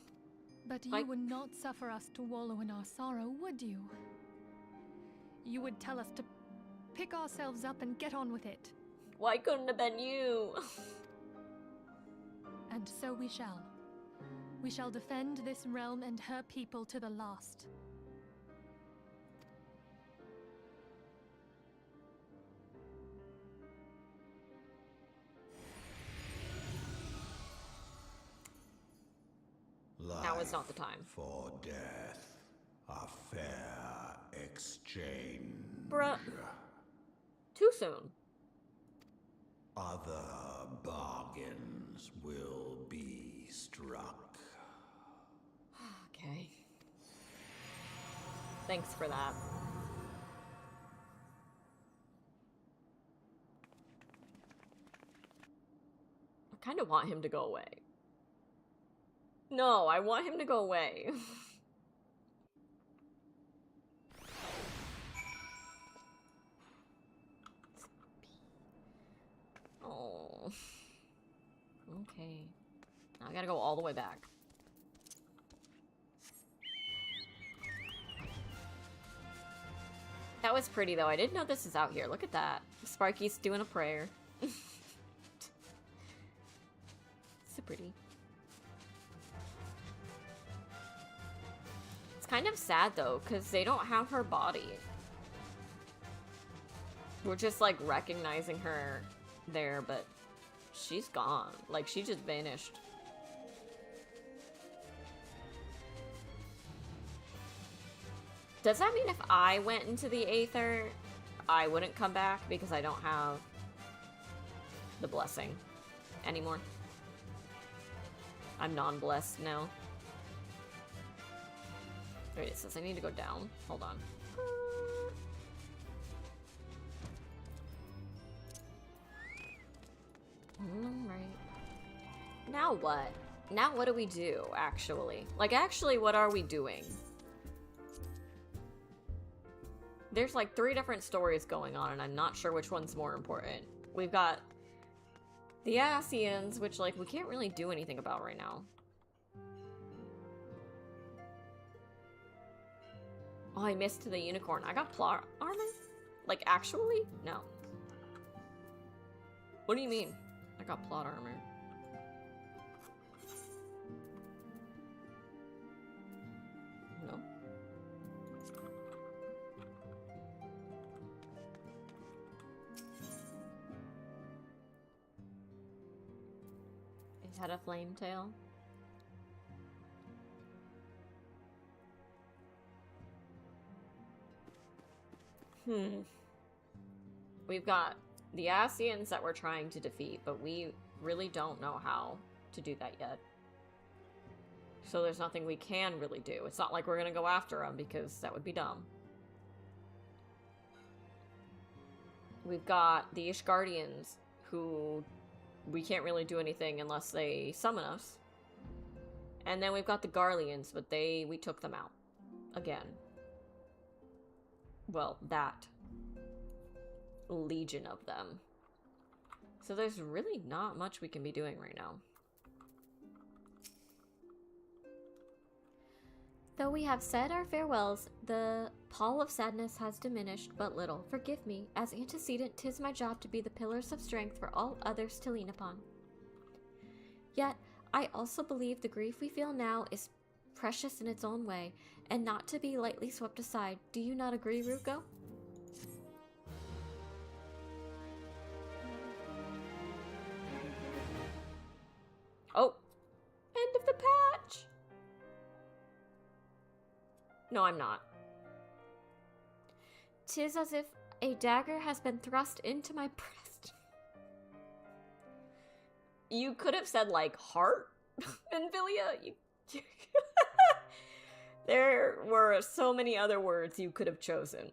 But you would not suffer us to wallow in our sorrow, would you? You would tell us to pick ourselves up and get on with it. Why couldn't it have been you? And so we shall. We shall defend this realm and her people to the last. Now is not the time. For death, a fair exchange. Bruh. Too soon. Other bargains will be struck. Okay. Thanks for that. I kind of want him to go away. No, I want him to go away. Oh. Okay. Now I gotta go all the way back. That was pretty though. I didn't know this is out here. Look at that. Sparky's doing a prayer. So pretty. It's kind of sad though, because they don't have her body. We're just like recognizing her there, but she's gone. Like, she just vanished. Does that mean if I went into the Aether, I wouldn't come back because I don't have the blessing anymore? I'm non-blessed now. Wait, it says I need to go down. Hold on. Alright. Now what? Now what do we do, actually? Like, actually, what are we doing? There's like 3 different stories going on, and I'm not sure which one's more important. We've got the Asians, which, like, we can't really do anything about right now. Oh, I missed the unicorn. I got plot armor? Like, actually? No. What do you mean? I got plot armor. No. It had a flame tail. We've got the Asians that we're trying to defeat, but we really don't know how to do that yet. So there's nothing we can really do. It's not like we're gonna go after them, because that would be dumb. We've got the Ishgardians, who we can't really do anything unless they summon us. And then we've got the Garleans, but we took them out. Again. Well, that legion of them. So there's really not much we can be doing right now. Though we have said our farewells, the pall of sadness has diminished but little. Forgive me, as antecedent 'tis my job to be the pillars of strength for all others to lean upon. Yet, I also believe the grief we feel now is precious in its own way, and not to be lightly swept aside. Do you not agree, Ruko? Oh! End of the patch! No, I'm not. 'Tis as if a dagger has been thrust into my breast. You could have said, like, heart, Venvilia. There were so many other words you could have chosen.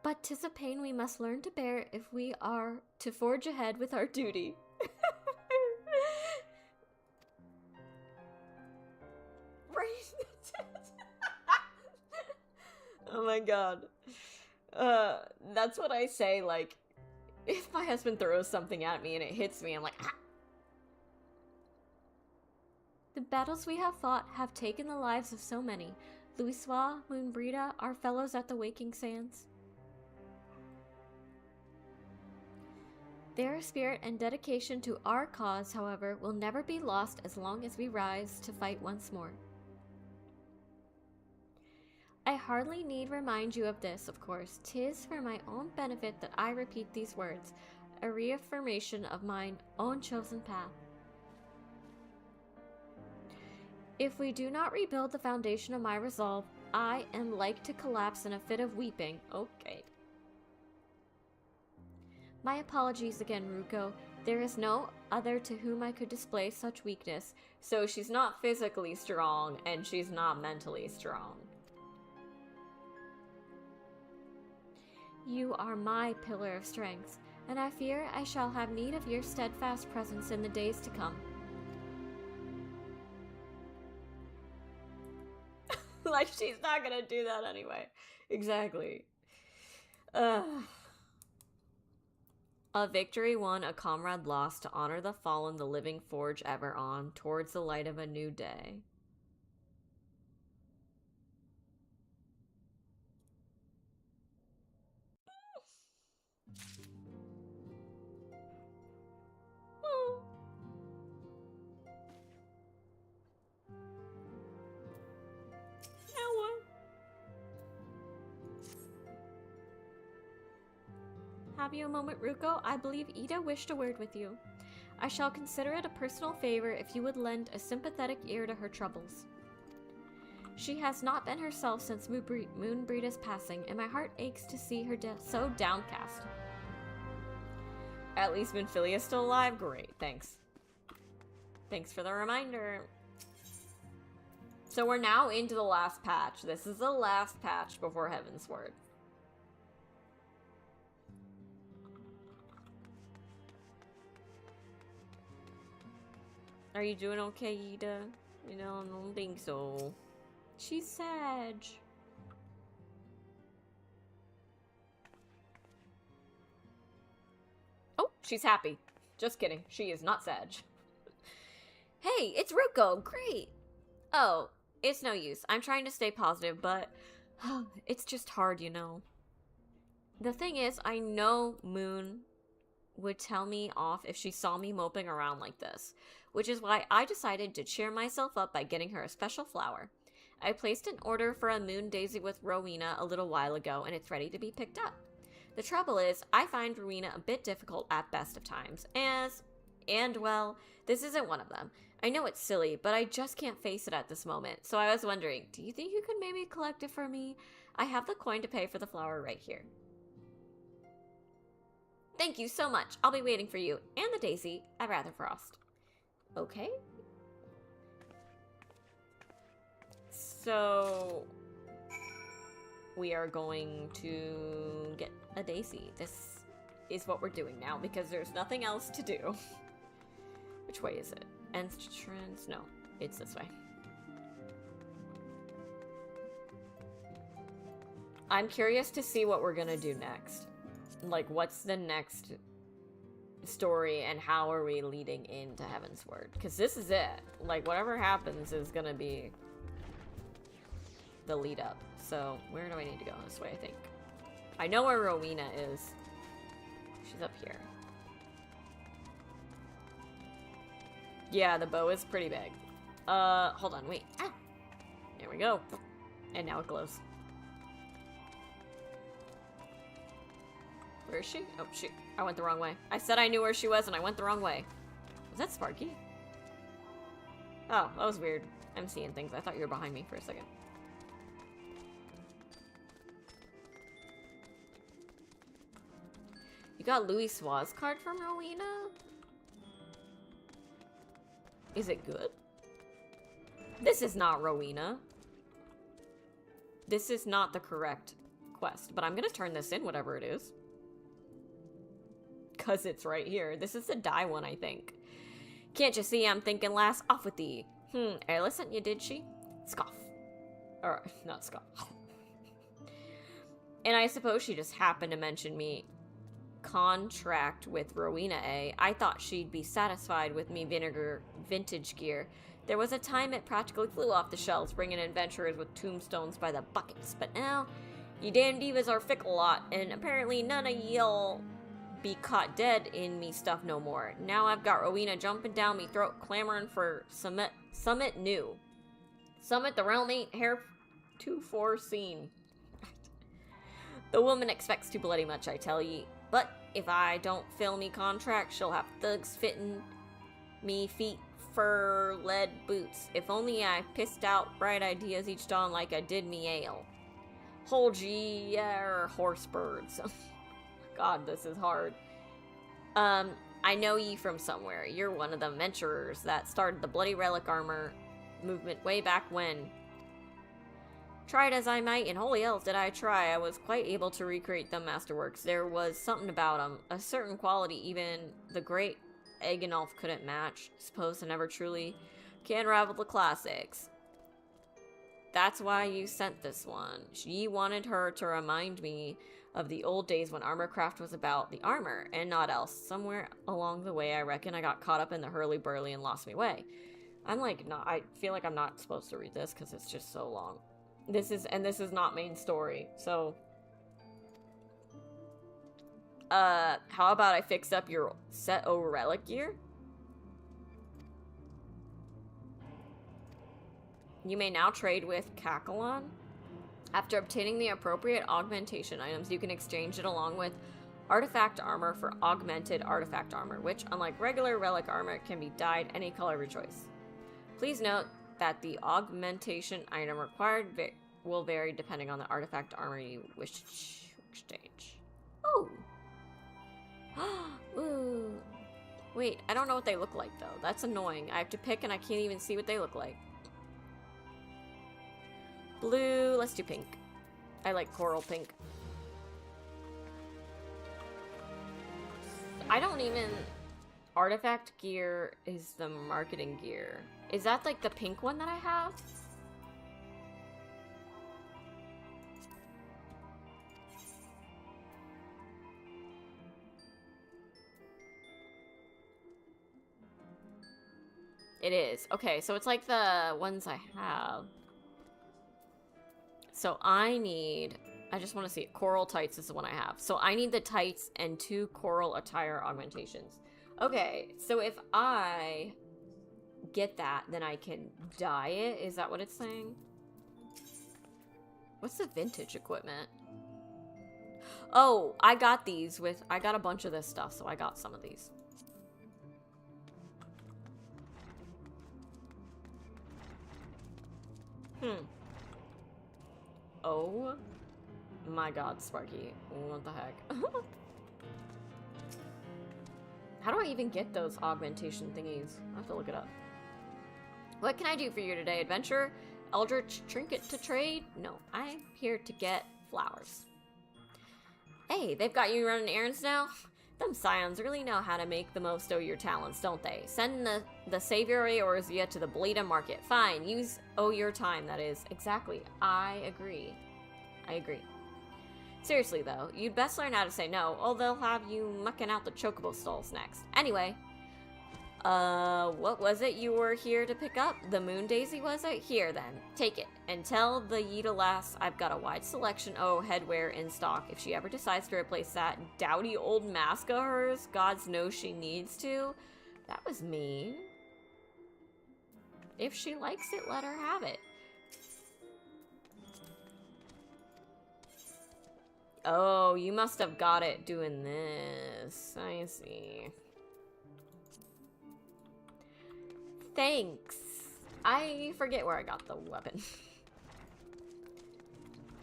But 'tis a pain we must learn to bear if we are to forge ahead with our duty. Oh my god. That's what I say, like, if my husband throws something at me and it hits me, I'm like, ah! The battles we have fought have taken the lives of so many. Louisoix, Moonbrita, our fellows at the Waking Sands. Their spirit and dedication to our cause, however, will never be lost as long as we rise to fight once more. I hardly need remind you of this, of course. 'Tis for my own benefit that I repeat these words, a reaffirmation of mine own chosen path. If we do not rebuild the foundation of my resolve, I am like to collapse in a fit of weeping. Okay. My apologies again, Ruko. There is no other to whom I could display such weakness. So she's not physically strong, and she's not mentally strong. You are my pillar of strength, and I fear I shall have need of your steadfast presence in the days to come. Like, she's not gonna do that anyway. Exactly. A victory won, a comrade lost, to honor the fallen, the living forge ever on, towards the light of a new day. Have you a moment, Ruko? I believe Ida wished a word with you. I shall consider it a personal favor if you would lend a sympathetic ear to her troubles. She has not been herself since Moonbrita's passing, and my heart aches to see her so downcast. At least Minfilia's still alive? Great, thanks. Thanks for the reminder. So we're now into the last patch. This is the last patch before Heavensward. Are you doing okay, Ida? You know, I don't think so. She's Sag. She's happy. Just kidding. She is not Sag. Hey, it's Ruko. Great. Oh, it's no use. I'm trying to stay positive, but it's just hard, you know. The thing is, I know Moon would tell me off if she saw me moping around like this, which is why I decided to cheer myself up by getting her a special flower. I placed an order for a moon daisy with Rowena a little while ago, and it's ready to be picked up. The trouble is, I find Rowena a bit difficult at best of times, and well, this isn't one of them. I know it's silly, but I just can't face it at this moment, so I was wondering, do you think you could maybe collect it for me? I have the coin to pay for the flower right here. Thank you so much. I'll be waiting for you. And the daisy at Ratherfrost. Okay. So we are going to get a daisy. This is what we're doing now because there's nothing else to do. Which way is it? Entrance? No, it's this way. I'm curious to see what we're gonna do next. Like, what's the next story and how are we leading into Heavensward? Because this is it. Like, whatever happens is gonna be the lead up. So, where do I need to go? This way, I think. I know where Rowena is. She's up here. Yeah, the bow is pretty big. Hold on, wait. Ah! There we go. And now it glows. Where is she? Oh, shoot. I went the wrong way. I said I knew where she was, and I went the wrong way. Was that Sparky? Oh, that was weird. I'm seeing things. I thought you were behind me for a second. You got Louis Suarez card from Rowena? Is it good? This is not Rowena. This is not the correct quest, but I'm gonna turn this in, whatever it is. Because it's right here. This is the die one, I think. Can't you see I'm thinking last? Off with thee. Ayla sent you, did she? Scoff. Or, not scoff. And I suppose she just happened to mention me contract with Rowena A. I thought she'd be satisfied with me vintage gear. There was a time it practically flew off the shelves, bringing adventurers with tombstones by the buckets. But now, you damn divas are fickle lot, and apparently none of y'all be caught dead in me stuff no more. Now I've got Rowena jumping down me throat, clamoring for summit new. Summit the realm ain't heretofore seen. The woman expects too bloody much, I tell ye. But if I don't fill me contract, she'll have thugs fitting me feet fur lead boots. If only I pissed out bright ideas each dawn like I did me ale. Hold ye, horse birds. God, this is hard. I know ye from somewhere. You're one of the adventurers that started the Bloody Relic armor movement way back when. Tried as I might, and holy hells did I try, I was quite able to recreate them masterworks. There was something about them, a certain quality even the great Eganolf couldn't match. Suppose I never truly can rival the classics. That's why you sent this one. Ye wanted her to remind me of the old days when armorcraft was about the armor, and not else. Somewhere along the way, I reckon I got caught up in the hurly-burly and lost me way. I'm like, I feel like I'm not supposed to read this because it's just so long. This is not main story, so. How about I fix up your set over relic gear? You may now trade with Kakalon. After obtaining the appropriate augmentation items, you can exchange it along with artifact armor for augmented artifact armor, which, unlike regular relic armor, can be dyed any color of your choice. Please note that the augmentation item required will vary depending on the artifact armor you wish to exchange. Oh! Ooh. Wait, I don't know what they look like, though. That's annoying. I have to pick and I can't even see what they look like. Blue, let's do pink. I like coral pink. I don't even... Artifact gear is the marketing gear. Is that like the pink one that I have? It is. Okay, so it's like the ones I have. So I just want to see it. Coral tights is the one I have. So I need the tights and 2 coral attire augmentations. Okay, so if I get that, then I can dye it. Is that what it's saying? What's the vintage equipment? Oh, I got these with... I got a bunch of this stuff, so I got some of these. Oh my god, Sparky. What the heck? How do I even get those augmentation thingies? I have to look it up. What can I do for you today, adventurer? Eldritch trinket to trade? No, I'm here to get flowers. Hey, they've got you running errands now? Them scions really know how to make the most of your talents, don't they? Send the Savior Eorzea to the Bleda Market. Fine, use your time, that is. Exactly. I agree. Seriously, though, you'd best learn how to say no, or they'll have you mucking out the chocobo stalls next. Anyway, what was it you were here to pick up? The moon daisy, was it? Here, then. Take it. And tell the Yida lass I've got a wide selection of headwear in stock. If she ever decides to replace that dowdy old mask of hers, gods knows she needs to. That was mean. If she likes it, let her have it. Oh, you must have got it doing this. I see. Thanks. I forget where I got the weapon.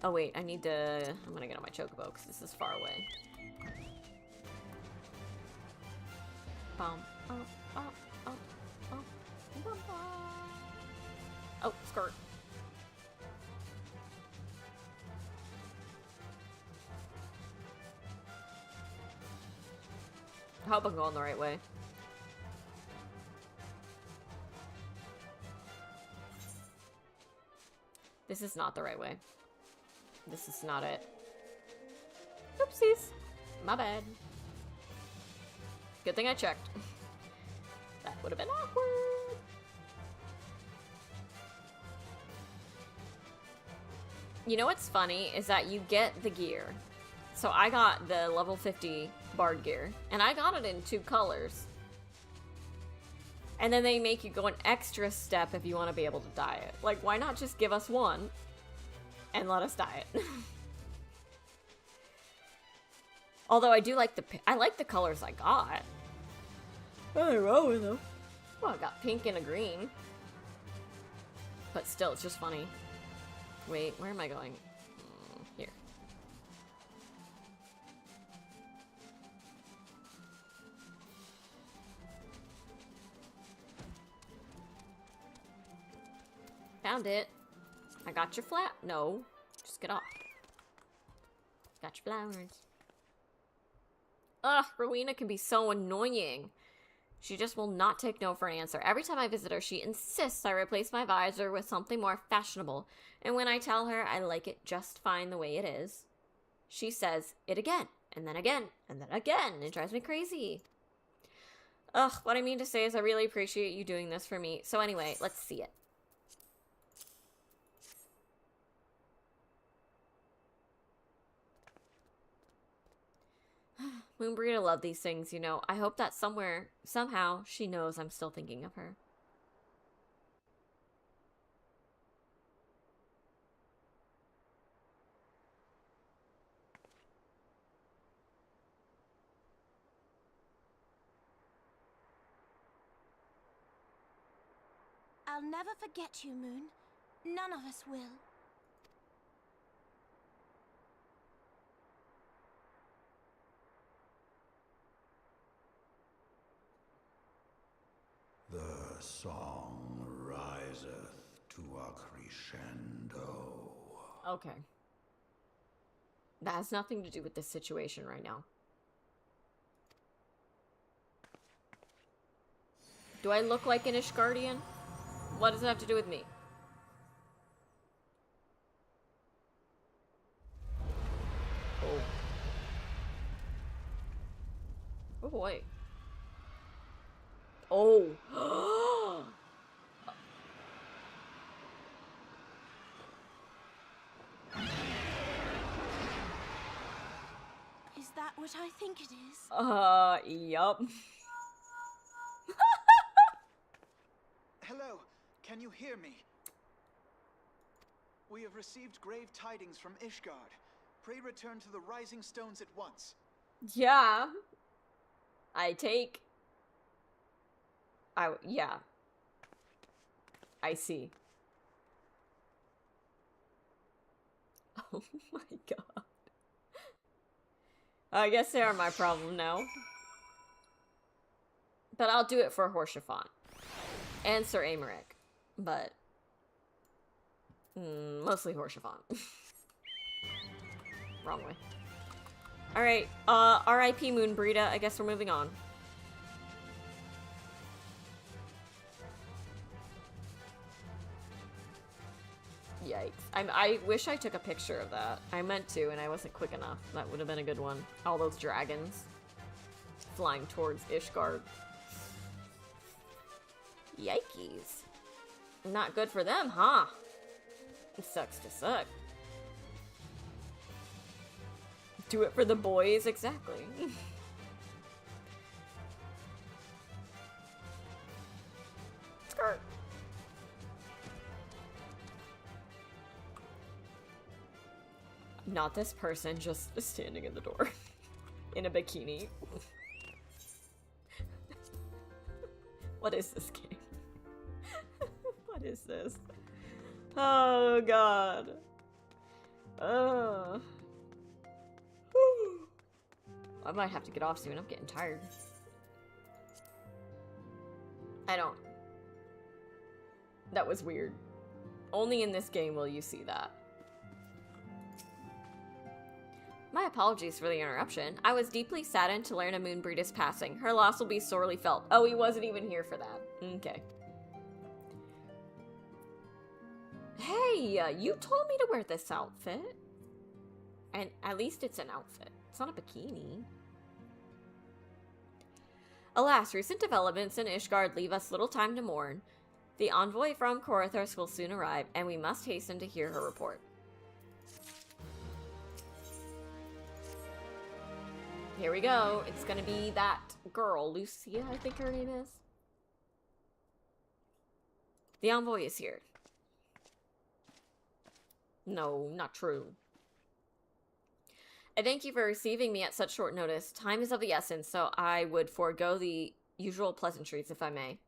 Oh wait, I'm gonna get on my chocobo because this is far away. Oh, skirt. I hope I'm going the right way. This is not the right way. This is not it. Oopsies. My bad. Good thing I checked. That would have been awkward. You know what's funny is that you get the gear. So I got the level 50 bard gear, and I got it in 2 colors. And then they make you go an extra step if you want to be able to dye it. Like, why not just give us one and let us dye it? Although I do like I like the colors I got. Nothing wrong with them. Well, I got pink and a green. But still, it's just funny. Wait, where am I going? Here. Found it. I got your flat. No. Just get off. Got your flowers. Ugh, Rowena can be so annoying. She just will not take no for an answer. Every time I visit her, she insists I replace my visor with something more fashionable. And when I tell her I like it just fine the way it is, she says it again, and then again, and then again. It drives me crazy. Ugh, what I mean to say is I really appreciate you doing this for me. So anyway, let's see it. Moonbreed, I love these things, you know. I hope that somehow, she knows I'm still thinking of her. I'll never forget you, Moon. None of us will. The song riseth to a crescendo. Okay. That has nothing to do with this situation right now. Do I look like an Ishgardian? What does it have to do with me? Oh. Oh boy. Oh. what I think it is? Yup. Hello, can you hear me? We have received grave tidings from Ishgard. Pray return to the Rising Stones at once. Yeah. Yeah. I see. Oh my god. I guess they are my problem now. But I'll do it for Horschiffon. And Sir Amaric. But... mostly Horschiffon. Wrong way. Alright, R.I.P. Moonbrita. I guess we're moving on. Yikes. I wish I took a picture of that. I meant to, and I wasn't quick enough. That would have been a good one. All those dragons flying towards Ishgard. Yikes. Not good for them, huh? It sucks to suck. Do it for the boys, exactly. Skirt. Not this person, just standing in the door. In a bikini. What is this game? What is this? Oh god. I might have to get off soon. I'm getting tired. That was weird. Only in this game will you see that. My apologies for the interruption. I was deeply saddened to learn of Moonbrita's passing. Her loss will be sorely felt. Oh, he wasn't even here for that. Okay. Hey, you told me to wear this outfit. And at least it's an outfit. It's not a bikini. Alas, recent developments in Ishgard leave us little time to mourn. The envoy from Korithos will soon arrive, and we must hasten to hear her report. Here we go. It's gonna be that girl, Lucia, I think her name is. The envoy is here. No, not true. I thank you for receiving me at such short notice. Time is of the essence, so I would forego the usual pleasantries if I may.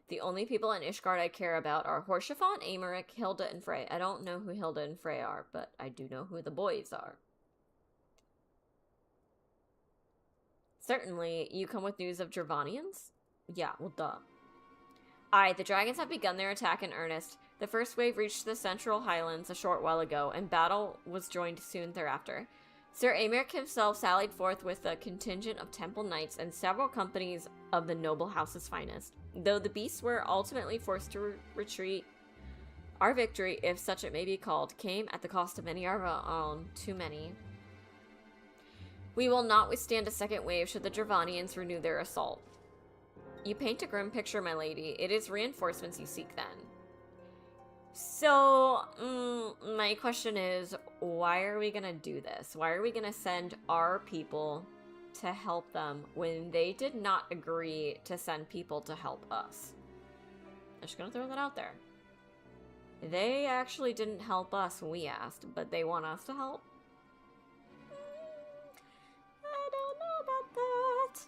The only people in Ishgard I care about are Horschiffon, Amaric, Hilda, and Frey. I don't know who Hilda and Frey are, but I do know who the boys are. Certainly, you come with news of Dravanians? Yeah, well, duh. Aye, the dragons have begun their attack in earnest. The first wave reached the central highlands a short while ago, and battle was joined soon thereafter. Sir Amaric himself sallied forth with a contingent of temple knights and several companies of the noble house's finest. Though the beasts were ultimately forced to retreat, our victory, if such it may be called, came at the cost of many of our own, too many. We will not withstand a second wave should the Dravanians renew their assault. You paint a grim picture, my lady. It is reinforcements you seek, then. So, my question is, why are we gonna do this? Why are we gonna send our people to help them when they did not agree to send people to help us? I'm just gonna throw that out there. They actually didn't help us when we asked, but they want us to help? I don't know about that.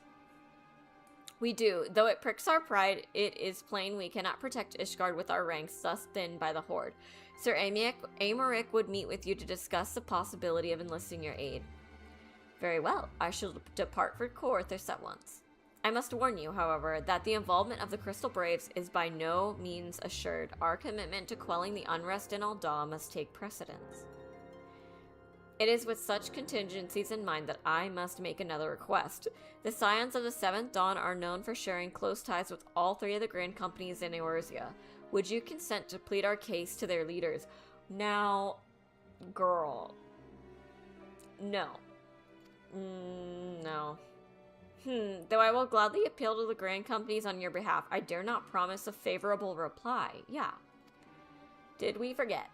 We do. Though it pricks our pride, it is plain we cannot protect Ishgard with our ranks thus thinned by the Horde. Sir Amaric would meet with you to discuss the possibility of enlisting your aid. Very well. I shall depart for Korithos at once. I must warn you, however, that the involvement of the Crystal Braves is by no means assured. Our commitment to quelling the unrest in Alda must take precedence. It is with such contingencies in mind that I must make another request. The Scions of the Seventh Dawn are known for sharing close ties with all three of the grand companies in Eorzea. Would you consent to plead our case to their leaders? Now, girl. No. No. Though I will gladly appeal to the grand companies on your behalf, I dare not promise a favorable reply. Yeah. Did we forget?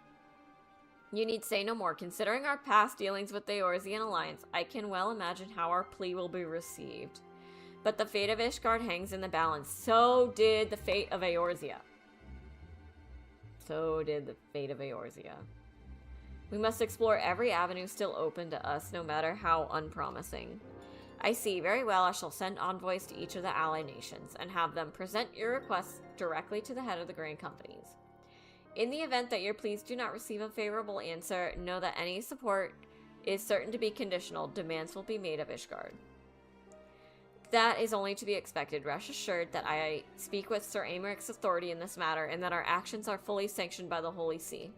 You need say no more. Considering our past dealings with the Eorzean Alliance, I can well imagine how our plea will be received. But the fate of Ishgard hangs in the balance. So did the fate of Eorzea. So did the fate of Eorzea. We must explore every avenue still open to us, no matter how unpromising. I see. Very well, I shall send envoys to each of the ally nations, and have them present your requests directly to the head of the Grand Companies. In the event that your pleas do not receive a favorable answer, know that any support is certain to be conditional. Demands will be made of Ishgard. That is only to be expected. Rest assured that I speak with Sir Amaric's authority in this matter, and that our actions are fully sanctioned by the Holy See.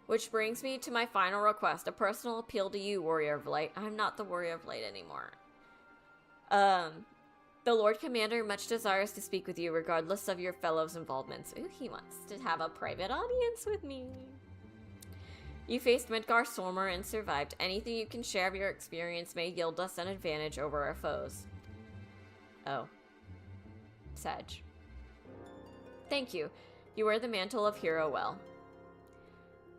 Which brings me to my final request, a personal appeal to you, Warrior of Light. I'm not the Warrior of Light anymore. The Lord Commander much desires to speak with you, regardless of your fellows' involvements. Ooh, he wants to have a private audience with me. You faced Midgar Stormer and survived. Anything you can share of your experience may yield us an advantage over our foes. Oh. Sedge. Thank you. You wear the mantle of hero well.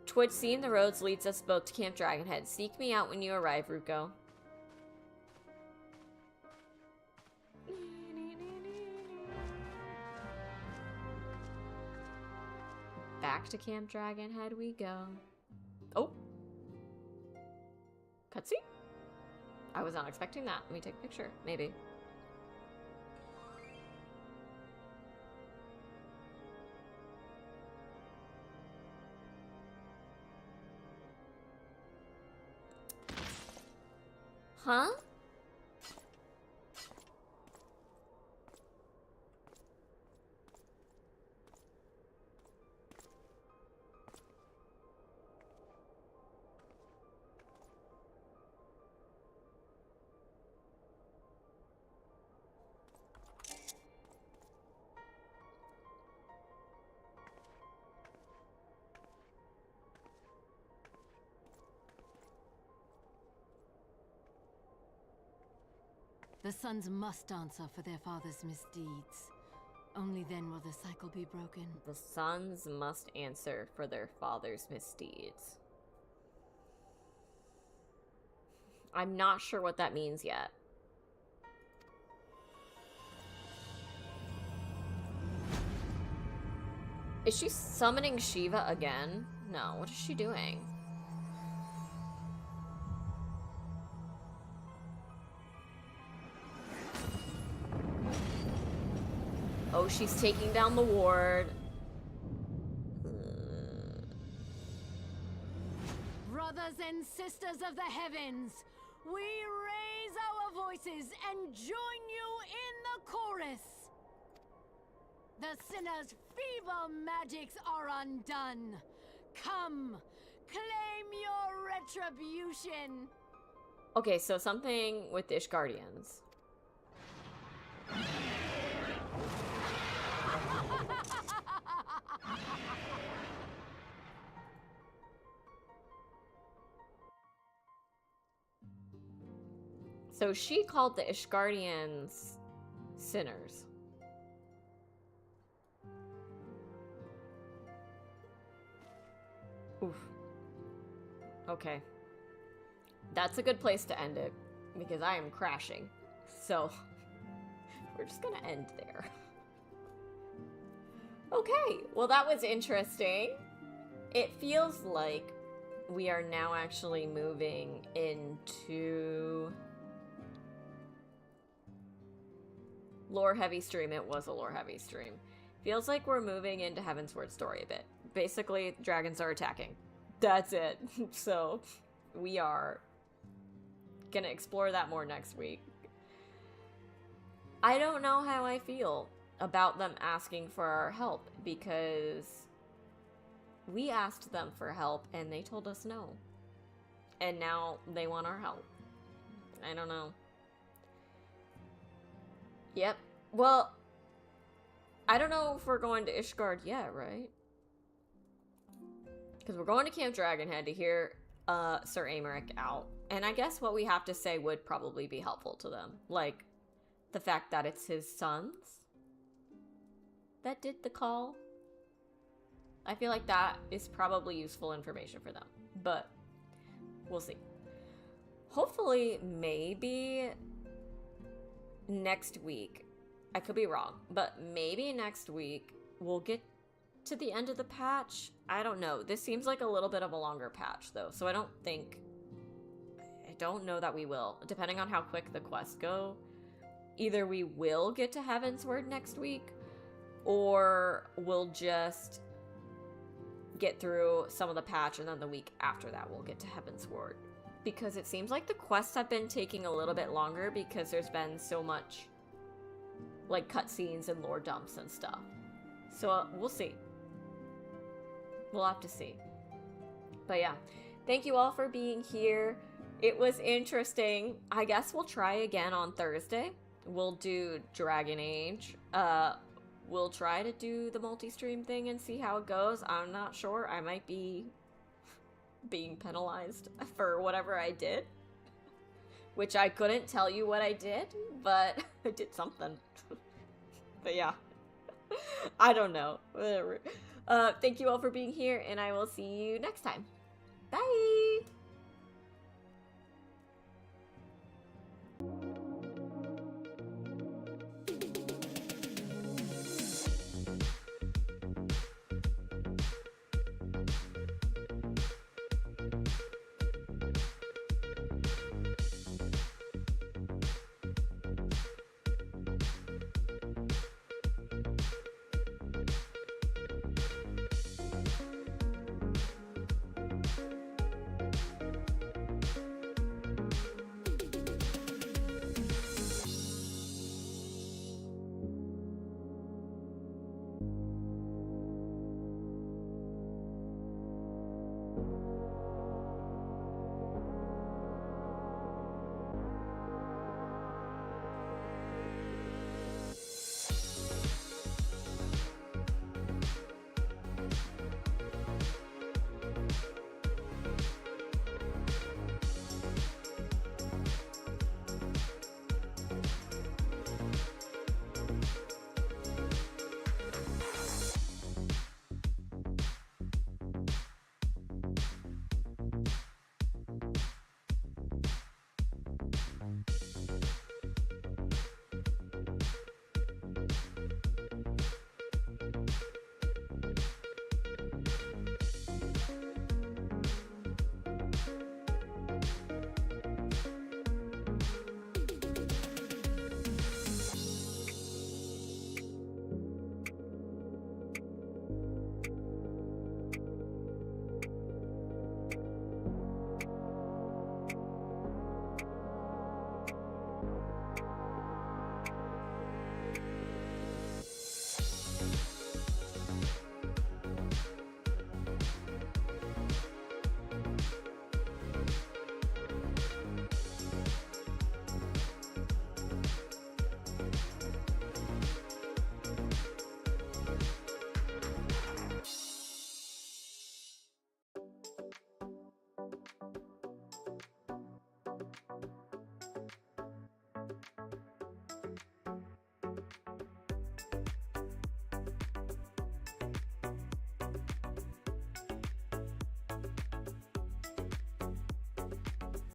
Twould seem the roads leads us both to Camp Dragonhead. Seek me out when you arrive, Ruko. Back to Camp Dragonhead we go. Oh. Cutscene? I was not expecting that. Let me take a picture. Maybe. Huh? The sons must answer for their father's misdeeds. Only then will the cycle be broken. The sons must answer for their father's misdeeds. I'm not sure what that means yet. Is she summoning Shiva again? No, what is she doing? Oh, she's taking down the ward. Brothers and sisters of the heavens, we raise our voices and join you in the chorus. The sinner's feeble magics are undone. Come, claim your retribution. Okay, so something with the Ishgardians. So she called the Ishgardians sinners. Oof. Okay. That's a good place to end it, because I am crashing. So, we're just gonna end there. Okay, well that was interesting. It feels like we are now actually moving into lore heavy stream. It was a lore heavy stream. Feels like we're moving into Heavensward story a bit. Basically, dragons are attacking. That's it. So, we are gonna explore that more next week. I don't know how I feel about them asking for our help, because we asked them for help and they told us no. And now they want our help. I don't know. Yep. Well, I don't know if we're going to Ishgard yet, right? Because we're going to Camp Dragonhead to hear Sir Amaric out. And I guess what we have to say would probably be helpful to them. Like, the fact that it's his sons that did the call. I feel like that is probably useful information for them, but we'll see. Hopefully, maybe next week, I could be wrong, but maybe next week we'll get to the end of the patch. I don't know. This seems like a little bit of a longer patch, though, so I don't know that we will. Depending on how quick the quests go, either we will get to Heavensward next week, or we'll just get through some of the patch, and then the week after that we'll get to Heavensward. Because it seems like the quests have been taking a little bit longer because there's been so much, like, cutscenes and lore dumps and stuff. So, we'll see. We'll have to see. But yeah, thank you all for being here. It was interesting. I guess we'll try again on Thursday. We'll do Dragon Age. We'll try to do the multi-stream thing and see how it goes. I'm not sure. I might be being penalized for whatever I did. Which I couldn't tell you what I did, but I did something. But yeah. I don't know. Whatever. Thank you all for being here, and I will see you next time. Bye!